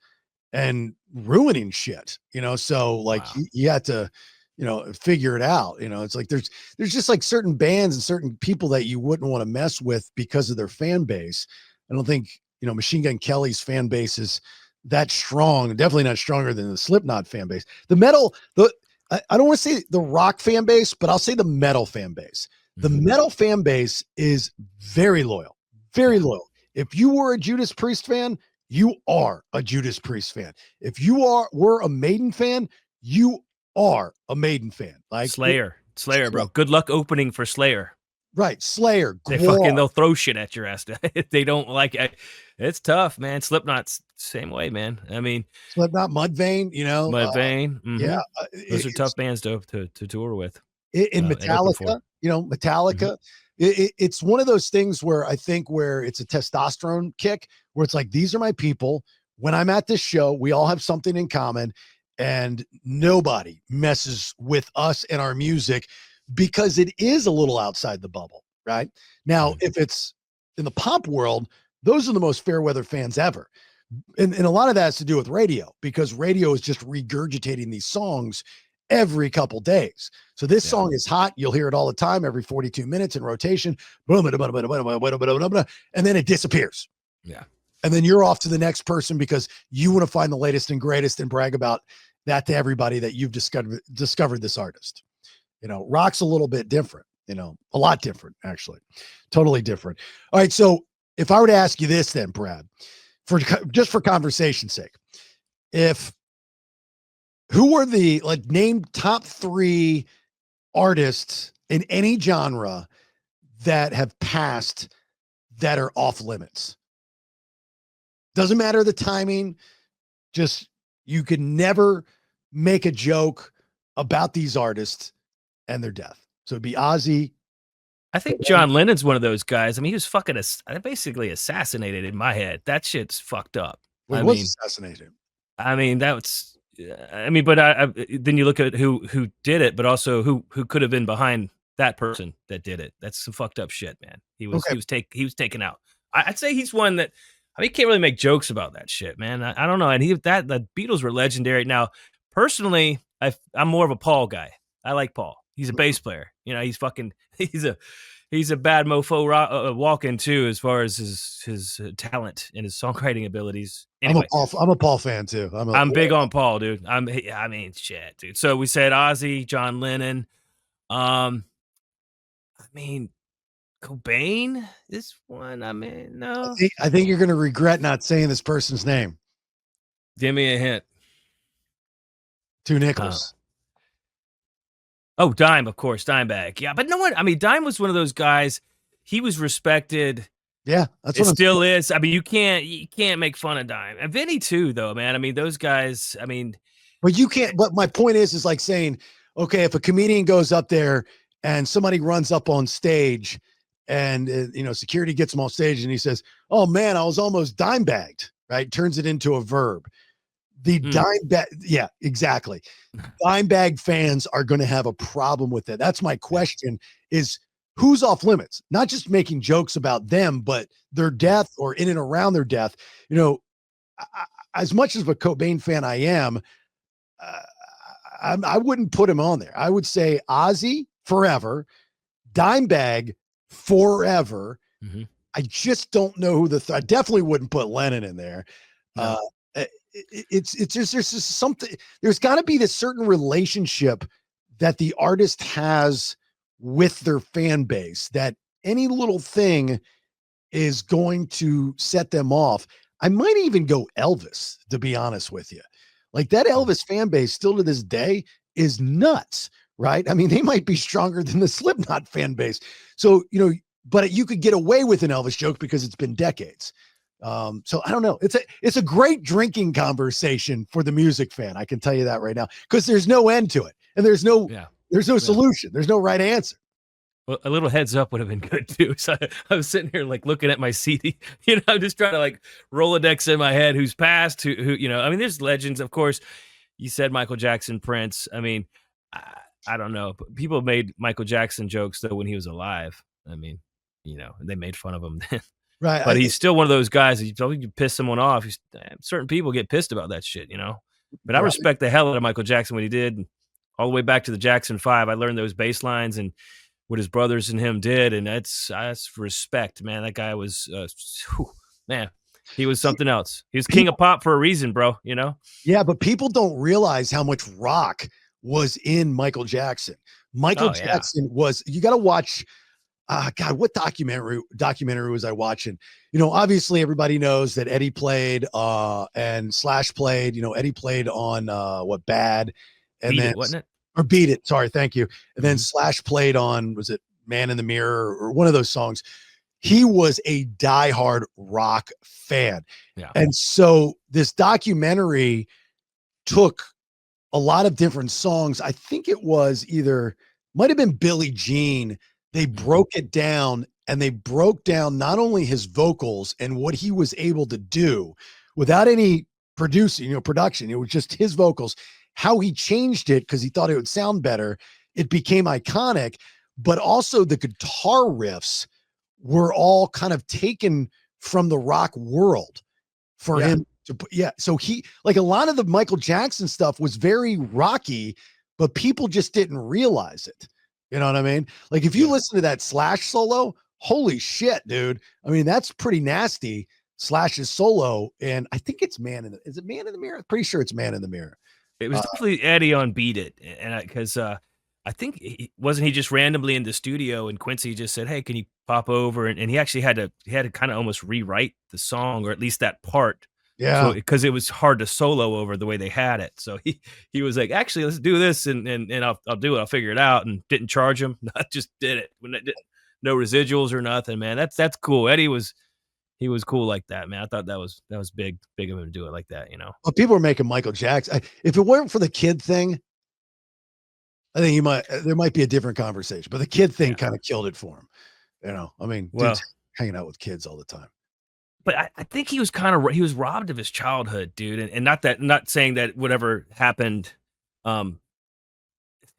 and ruining shit, so wow. You had to, figure it out. It's like, there's just like certain bands and certain people that you wouldn't want to mess with because of their fan base. I don't think, Machine Gun Kelly's fan base is that strong, definitely not stronger than the Slipknot fan base. The metal, I don't want to say the rock fan base, but I'll say the metal fan base. The metal fan base is very loyal, very loyal. If you were a Judas Priest fan, you are a Judas Priest fan. If you were a Maiden fan, you are a Maiden fan. Like Slayer, bro. Good luck opening for Slayer. Right, Slayer, They'll throw shit at your ass. They don't like it. It's tough, man. Slipknot's same way, man. I mean, Slipknot, Mudvayne, Mudvayne. yeah, Those are tough bands to tour with. In Metallica, Metallica. It's one of those things where I think where it's a testosterone kick, where it's like, these are my people. When I'm at this show, we all have something in common, and nobody messes with us and our music, because it is a little outside the bubble, right? Now, if it's in the pop world, those are the most fair weather fans ever. And a lot of that has to do with radio, because radio is just regurgitating these songs every couple days. So this song is hot. You'll hear it all the time, every 42 minutes in rotation. Boom, and then it disappears. Yeah. And then you're off to the next person because you want to find the latest and greatest and brag about that to everybody that you've discovered this artist. Rock's a little bit different, a lot different, actually. Totally different. All right. So if I were to ask you this then, Brad, just for conversation's sake, who are the name top 3 artists in any genre that have passed that are off limits? Doesn't matter the timing. Just, you could never make a joke about these artists and their death. So it'd be OZZY. I think John Lennon's one of those guys. I mean, he was fucking basically assassinated in my head. That shit's fucked up. Well, he was assassinated. I mean, that's. I mean, but then you look at who did it, but also who could have been behind that person that did it. That's some fucked up shit, man. He was taken out. I'd say he's one that. I mean, he can't really make jokes about that shit, man. I don't know. And the Beatles were legendary. Now, personally, I'm more of a Paul guy. I like Paul. He's a bass player. He's a bad mofo walking too, as far as his talent and his songwriting abilities. Anyway, I'm a Paul fan too. I'm big on Paul, dude. I mean, shit, dude. So we said OZZY, John Lennon. I mean, Cobain is one. I mean, no. I think you're going to regret not saying this person's name. Give me a hint. 2 Nickels. Dime, of course, Dimebag. Yeah, but no one. I mean, Dime was one of those guys. He was respected. Yeah, that's what it still is. I mean, you can't make fun of Dime, and Vinny too, though, man. I mean, those guys. I mean, but you can't. But my point is like saying, okay, if a comedian goes up there and somebody runs up on stage, and security gets him on stage, and he says, "Oh man, I was almost dime-bagged," right? Turns it into a verb. The dime bag, yeah, exactly. Dime bag fans are going to have a problem with it. That's my question: is who's off limits? Not just making jokes about them, but their death or in and around their death. As much as a Cobain fan I am, I wouldn't put him on there. I would say OZZY forever, Dimebag forever. Mm-hmm. I just don't know who I definitely wouldn't put Lennon in there. No. It's just there's just something. There's got to be this certain relationship that the artist has with their fan base that any little thing is going to set them off. I might even go Elvis, to be honest with you. Like that Elvis fan base still to this day is nuts, right? I mean, they might be stronger than the Slipknot fan base. So, but you could get away with an Elvis joke because it's been decades. So I don't know. It's a great drinking conversation for the music fan. I can tell you that right now, because there's no end to it, and there's no solution. There's no right answer. Well, a little heads up would have been good too. So I was sitting here like looking at my CD, I'm just trying to like Rolodex in my head who's passed, who, I mean, there's legends, of course. You said Michael Jackson, Prince. I mean, I don't know, but people made Michael Jackson jokes though when he was alive. I mean, they made fun of him then. Right. But he's still one of those guys that you piss someone off. Certain people get pissed about that shit, But I respect the hell out of Michael Jackson, what he did. All the way back to the Jackson 5. I learned those bass lines and what his brothers and him did. And that's respect, man. That guy was, man, he was something else. He was king of pop for a reason, bro, Yeah, but people don't realize how much rock was in Michael Jackson. Michael Jackson was, you got to watch God, what documentary was I watching? Obviously everybody knows that Eddie played and Slash played. Eddie played on what Bad, and Beat then It, wasn't it? or Beat It. Sorry, thank you. And then Mhm. Slash played on, was it Man in the Mirror or one of those songs? He was a diehard rock fan, Yeah. and so this documentary took a lot of different songs. I think it was might have been Billie Jean. They Mm. broke it down, and they broke down not only his vocals and what he was able to do without any production. It was just his vocals, how he changed it because he thought it would sound better. It became iconic, but also the guitar riffs were all kind of taken from the rock world for Yeah. him to put. Yeah. So he, like, a lot of the Michael Jackson stuff was very rocky, but people just didn't realize it. You know what I mean? Like, if you Yeah. listen to that Slash solo, holy shit, dude. I mean, that's pretty nasty. Slash's solo. And I think it's is it Man in the Mirror? I'm pretty sure it's Man in the Mirror. It was Uh, definitely Eddie on Beat It, and because I think wasn't he just randomly in the studio and Quincy just said, "Hey, can you pop over?" And he actually had to kind of almost rewrite the song or at least that part, so yeah. because it was hard to solo over the way they had it. So he was like, "Actually, let's do this, and I'll do it. I'll figure it out." And didn't charge him. I just did it when it didn't, no residuals or nothing. Man, that's cool. Eddie was he was cool like that, man. I thought that was big of him to do it like that. Well, people are making Michael Jackson. If it weren't for the kid thing, I think there might be a different conversation, but the kid thing Yeah. kind of killed it for him. I mean, dude's Well, hanging out with kids all the time. but I think he was he was robbed of his childhood, dude, and not saying that whatever happened, um,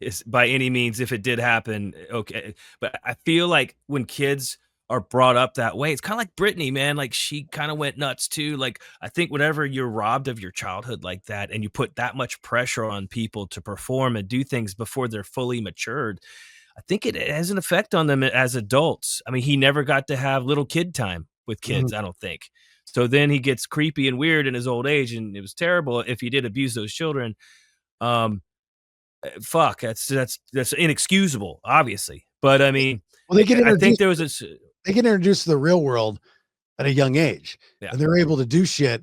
is by any means, if it did happen, okay, but I feel like when kids are brought up that way, it's kinda like Britney, man, like, she kinda went nuts too, like, I think whenever you're robbed of your childhood like that and you put that much pressure on people to perform and do things before they're fully matured, I think it has an effect on them as adults. I mean, he never got to have little kid time with Mhm. kids, I don't think. So then he gets creepy and weird in his old age, and it was terrible if he did abuse those children. Um, fuck, that's inexcusable, obviously. But I mean, Well, I think there was this, they get introduced to the real world at a young age, yeah, and they're able to do shit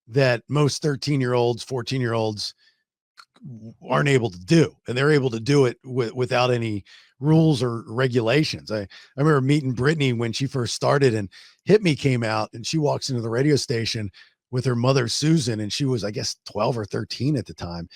that most 13-year-olds, 14-year-olds aren't able to do, and they're able to do it without any rules or regulations. I remember meeting Brittany when she first started, and Hit Me came out, and she walks into the radio station with her mother Susan, and she was, I guess, 12 or 13 at the time.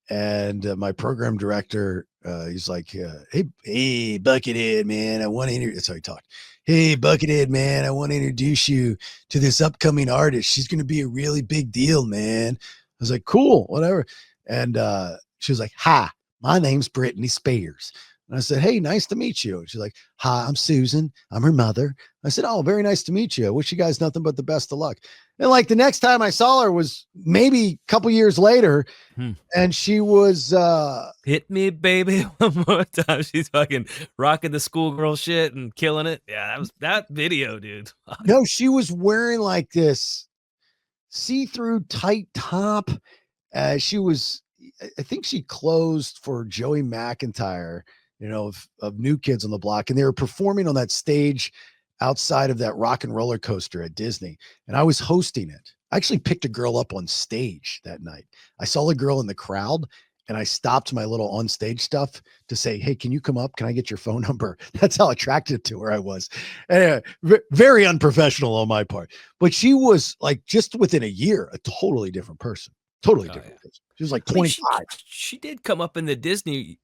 And my program director, he's like, hey, Buckethead, man, I want to introduce. That's how he talked. Hey, Buckethead, man, I want to introduce you to this upcoming artist. She's going to be a really big deal, man. I was like, cool, whatever. And she was like, hi, my name's Brittany Spears. And I said, hey, nice to meet you. She's like, hi, I'm Susan. I'm her mother. I said, oh, very nice to meet you. I wish you guys nothing but the best of luck. And like the next time I saw her was maybe a couple years later, hmm. and she was Hit me, baby, one more time. She's fucking rocking the schoolgirl shit and killing it. Yeah, that was that video, dude. Fuck. no, she was wearing like this see-through tight top. She was, I think she closed for Joey McIntyre, of New Kids on the Block, and they were performing on that stage outside of that rock and roller coaster at Disney, and I was hosting it. I actually picked a girl up on stage that night. I saw a girl in the crowd, and I stopped my little on stage stuff to say, hey, can you come up? Can I get your phone number? That's how attracted to her I was. Anyway, very unprofessional on my part. But she was, like, just within a year, a totally different person. Totally Oh, different yeah. person. She was like I mean, 25. she did come up in the Disney,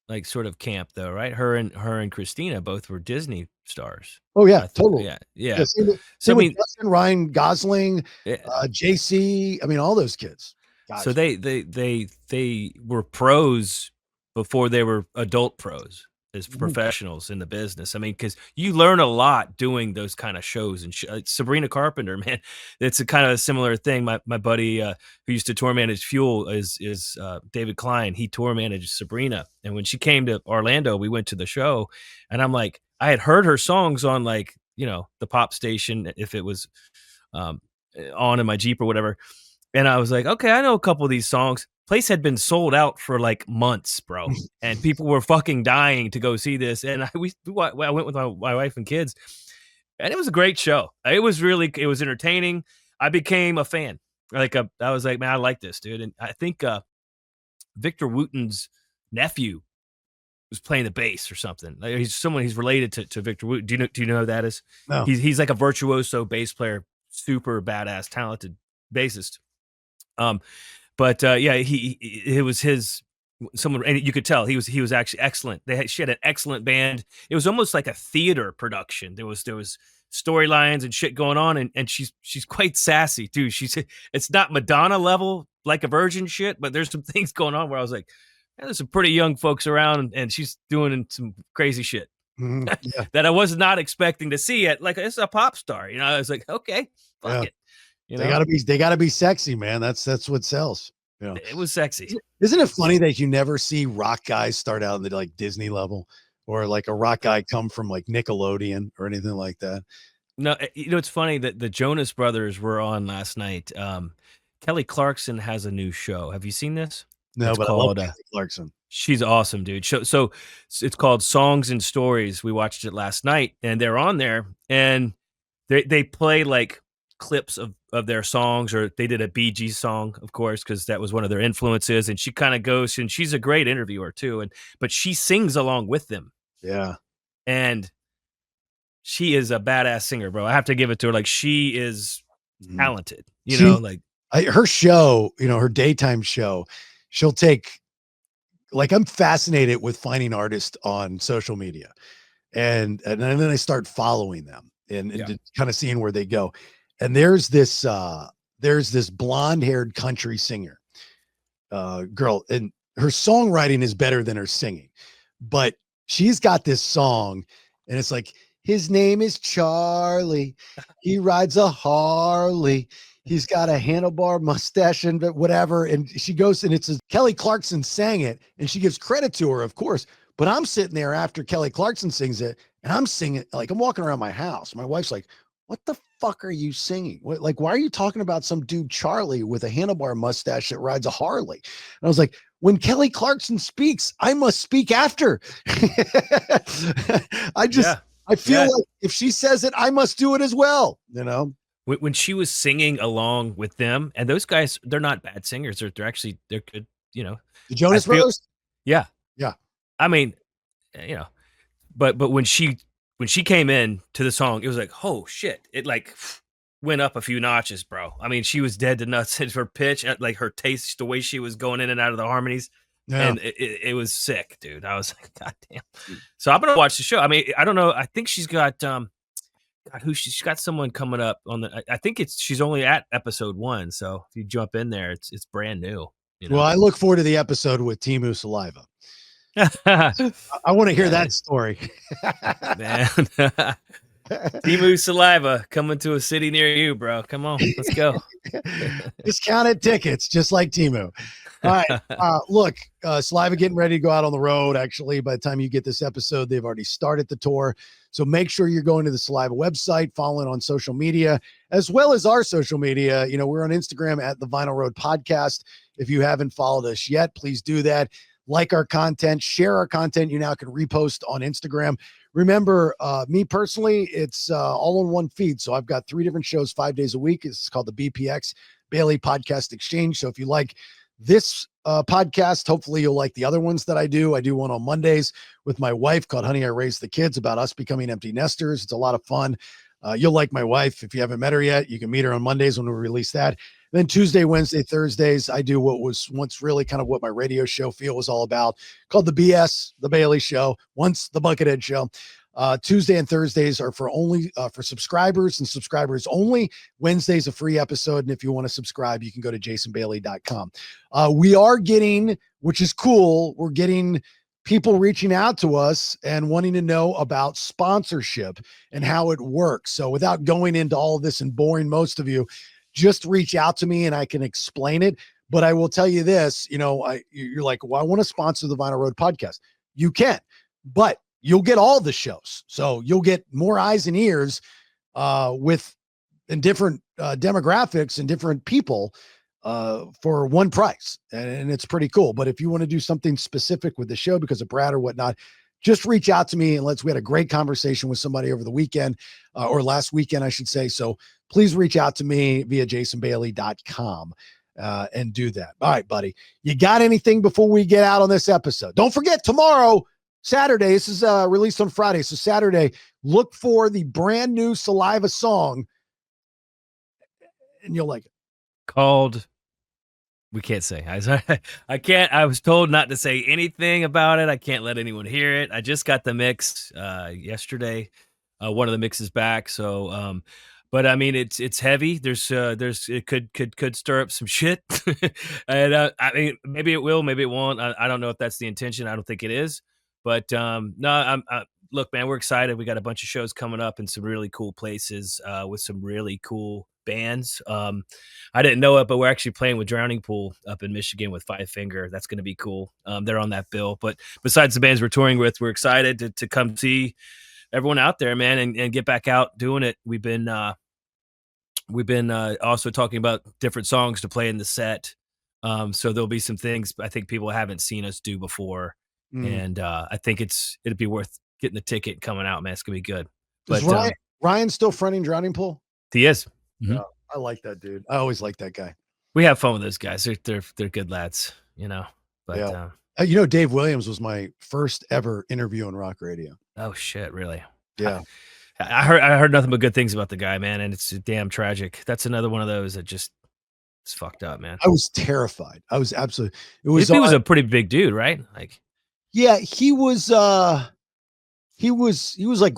like, sort of camp though, right? Her and Christina both were Disney stars. Oh, yeah, I thought, totally. yeah, Yeah, yeah. So, same I with mean, Justin, Ryan Gosling, yeah. JC. I mean, all those kids. So Guys. they were pros before they were adult pros as Mhm. professionals in the business. I mean, because you learn a lot doing those kind of shows. And Sabrina Carpenter, man, it's a kind of a similar thing. My buddy who used to tour manage Fuel is David Klein. He tour managed Sabrina, and when she came to Orlando, we went to the show, and I'm like, I had heard her songs on, like, the pop station if it was um, on in my Jeep or whatever. And I was like, okay, I know a couple of these songs. Place had been sold out for like months, bro, and people were fucking dying to go see this. And I went with my wife and kids, and it was a great show. It was entertaining. I became a fan. I was like, man, I like this, dude. And I think Victor Wooten's nephew was playing the bass or something. Like, he's related to Victor Wooten. Do you know who that is? No. He's like a virtuoso bass player, super badass, talented bassist. But yeah, it was his someone, and you could tell he was actually excellent. She had an excellent band. It was almost like a theater production. There was storylines and shit going on, and she's quite sassy too. It's not Madonna level like a virgin shit, but there's some things going on where I was like, man, there's some pretty young folks around, and she's doing some crazy shit Yeah. that I was not expecting to see. Like, it's a pop star, you know. I was like, okay, fuck it. You know? They gotta be sexy, man. That's what sells. You know, it was sexy. Isn't it funny that you never see rock guys start out at like Disney level, or like a rock guy come from like Nickelodeon or anything like that? No, you know, it's funny that the Jonas Brothers were on last night. Kelly Clarkson has a new show. Have you seen this? No, It's but I love called Kelly Clarkson. She's awesome, dude. So it's called Songs and Stories. We watched it last night, and they're on there, and they play like clips of their songs, or they did a Bee Gees song, of course, because that was one of their influences. And she kind of goes, and she's a great interviewer too. But she sings along with them, Yeah. and she is a badass singer, bro. I have to give it to her. Like, she is talented, you know, like her show, you know, her daytime show, she'll take, like, I'm fascinated with finding artists on social media, and then I start following them and kind of seeing where they go. And there's this blonde haired country singer, girl, and her songwriting is better than her singing, but she's got this song, and it's like, his name is Charlie. He rides a Harley. He's got a handlebar mustache and whatever. And she goes, and Kelly Clarkson sang it, and she gives credit to her, of course. But I'm sitting there after Kelly Clarkson sings it, and I'm singing, like, I'm walking around my house. My wife's like, what the fuck are you singing? Like, why are you talking about some dude, Charlie, with a handlebar mustache that rides a Harley? And I was like, when Kelly Clarkson speaks, I must speak after. I feel like if she says it, I must do it as well. You know, when she was singing along with them, and those guys, they're not bad singers. They're good. You know, the Jonas Brothers. Yeah. Yeah. I mean, you know, but when she came in to the song, it was like, oh shit. It like went up a few notches, bro. I mean, she was dead to nuts at her pitch, at like her taste, the way she was going in and out of the harmonies. Yeah. And it was sick, dude. I was like, God damn. So I'm gonna watch the show. I mean, I don't know. I think she's got she's got someone coming up on the. I think she's only at episode 1. So if you jump in there, it's brand new. You know? Well, I look forward to the episode with TEMU Saliva. I want to hear that story. Man. TEMU Saliva coming to a city near you, bro. Come on, let's go. Discounted tickets, just like TEMU. All right. Look, Saliva getting ready to go out on the road. Actually, by the time you get this episode, they've already started the tour. So make sure you're going to the Saliva website, following on social media, as well as our social media. You know, we're on Instagram at the Vinyl Road Podcast. If you haven't followed us yet, please do that. Like our content, share our content. You now can repost on Instagram. Remember, me personally, it's all on one feed. So I've got 3 different shows 5 days a week. It's called the BPX, Bailey Podcast Exchange. So if you like this podcast, hopefully you'll like the other ones that I do. I do one on Mondays with my wife called Honey, I Raised the Kids, about us becoming empty nesters. It's a lot of fun. You'll like my wife. If you haven't met her yet, you can meet her on Mondays when we release that. Then Tuesday, Wednesday, Thursdays, I do what was once really kind of what my radio show feel was all about, called the BS, the Bailey Show, once the Buckethead Show. Tuesday and Thursdays are for subscribers and subscribers only. Wednesday's a free episode. And if you want to subscribe, you can go to jasonbailey.com. We are getting, which is cool, we're getting people reaching out to us and wanting to know about sponsorship and how it works. So without going into all of this and boring most of you, just reach out to me and I can explain it. But I will tell you this, you know, you're like, well, I want to sponsor the Vinyl Road Podcast. You can, but you'll get all the shows. So you'll get more eyes and ears in different demographics and different people for one price, and it's pretty cool. But if you want to do something specific with the show because of Brad or whatnot, just reach out to me and we had a great conversation with somebody over the weekend or last weekend, I should say. So please reach out to me via jasonbailey.com and do that. All right, buddy. You got anything before we get out on this episode? Don't forget tomorrow, Saturday. This is released on Friday. So Saturday, look for the brand new Saliva song and you'll like it. Called. We can't say. I can't. I was told not to say anything about it. I can't let anyone hear it. I just got the mix yesterday. One of the mixes back. So, but I mean, it's heavy. There's it could stir up some shit. And I mean, maybe it will, maybe it won't. I don't know if that's the intention. I don't think it is. But no, look, man, we're excited. We got a bunch of shows coming up in some really cool places with some really cool bands. I didn't know it, but we're actually playing with Drowning Pool up in Michigan with Five Finger. That's going to be cool. They're on that bill. But besides the bands we're touring with, we're excited to come see everyone out there, man, and get back out doing it. We've been also talking about different songs to play in the set. So there'll be some things I think people haven't seen us do before. And I think it'd be worth getting the ticket and coming out, man. It's gonna be good. But is Ryan still fronting Drowning Pool? He is. Yeah, I like that dude. I always like that guy. We have fun with those guys. They're good lads, you know. But yeah. Dave Williams was my first ever interview on rock radio. Oh shit, really? Yeah. I heard nothing but good things about the guy, man, and it's damn tragic. That's another one of those that just it's fucked up, man. I was terrified. I was absolutely. He was a pretty big dude, right? Like, yeah, he was like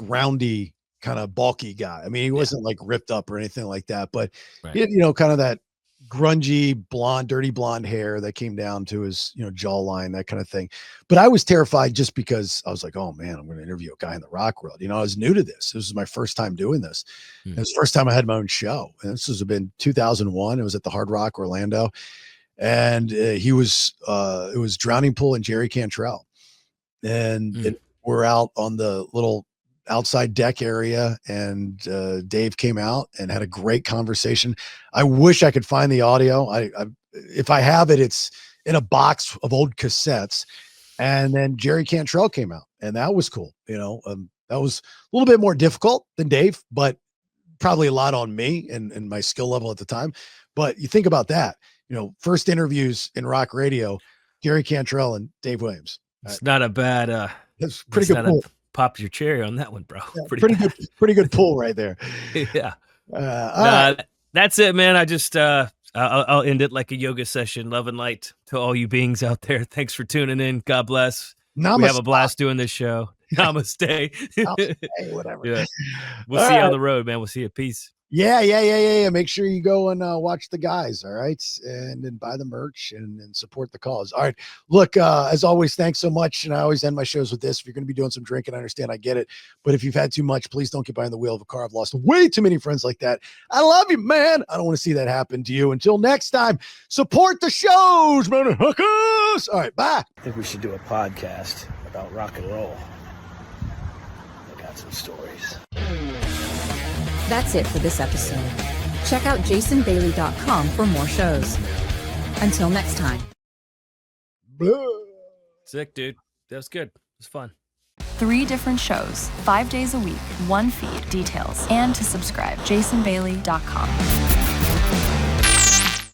roundy, kind of bulky guy. I mean, he wasn't like ripped up or anything like that, but he had, kind of that grungy blonde, dirty blonde hair that came down to his, jawline, that kind of thing. But I was terrified just because I was like, oh man, I'm going to interview a guy in the rock world. I was new to this. This was my first time doing this. It was the first time I had my own show. And this was been 2001. It was at the Hard Rock Orlando. And it was Drowning Pool and Jerry Cantrell. And we're out on the little outside deck area, and Dave came out and had a great conversation. I wish I could find the audio. If I have it, it's in a box of old cassettes. And then Jerry Cantrell came out, and that was cool. That was a little bit more difficult than Dave, but probably a lot on me and my skill level at the time. But you think about that, first interviews in rock radio, Jerry Cantrell and Dave Williams. It's not a bad, it's pretty good pull. Pop your cherry on that one, bro. Yeah, pretty good pull right there. Yeah. Right. That's it, man. I just, I'll end it like a yoga session. Love and light to all you beings out there. Thanks for tuning in. God bless. Namaste. We have a blast doing this show. Namaste. Namaste, whatever. Yeah. We'll see you on the road, man. We'll see you. Peace. Yeah. Make sure you go and watch the guys, all right? And then buy the merch and support the cause. All right. Look, as always, thanks so much. And I always end my shows with this. If you're going to be doing some drinking, I understand. I get it. But if you've had too much, please don't get behind the wheel of a car. I've lost way too many friends like that. I love you, man. I don't want to see that happen to you. Until next time, support the shows, man. Hookers. All right. Bye. I think we should do a podcast about rock and roll. I got some stories. That's it for this episode. Check out jasonbailey.com for more shows. Until next time. Sick, dude. That was good. It was fun. 3 different shows, 5 days a week, 1 feed, details, and to subscribe, jasonbailey.com.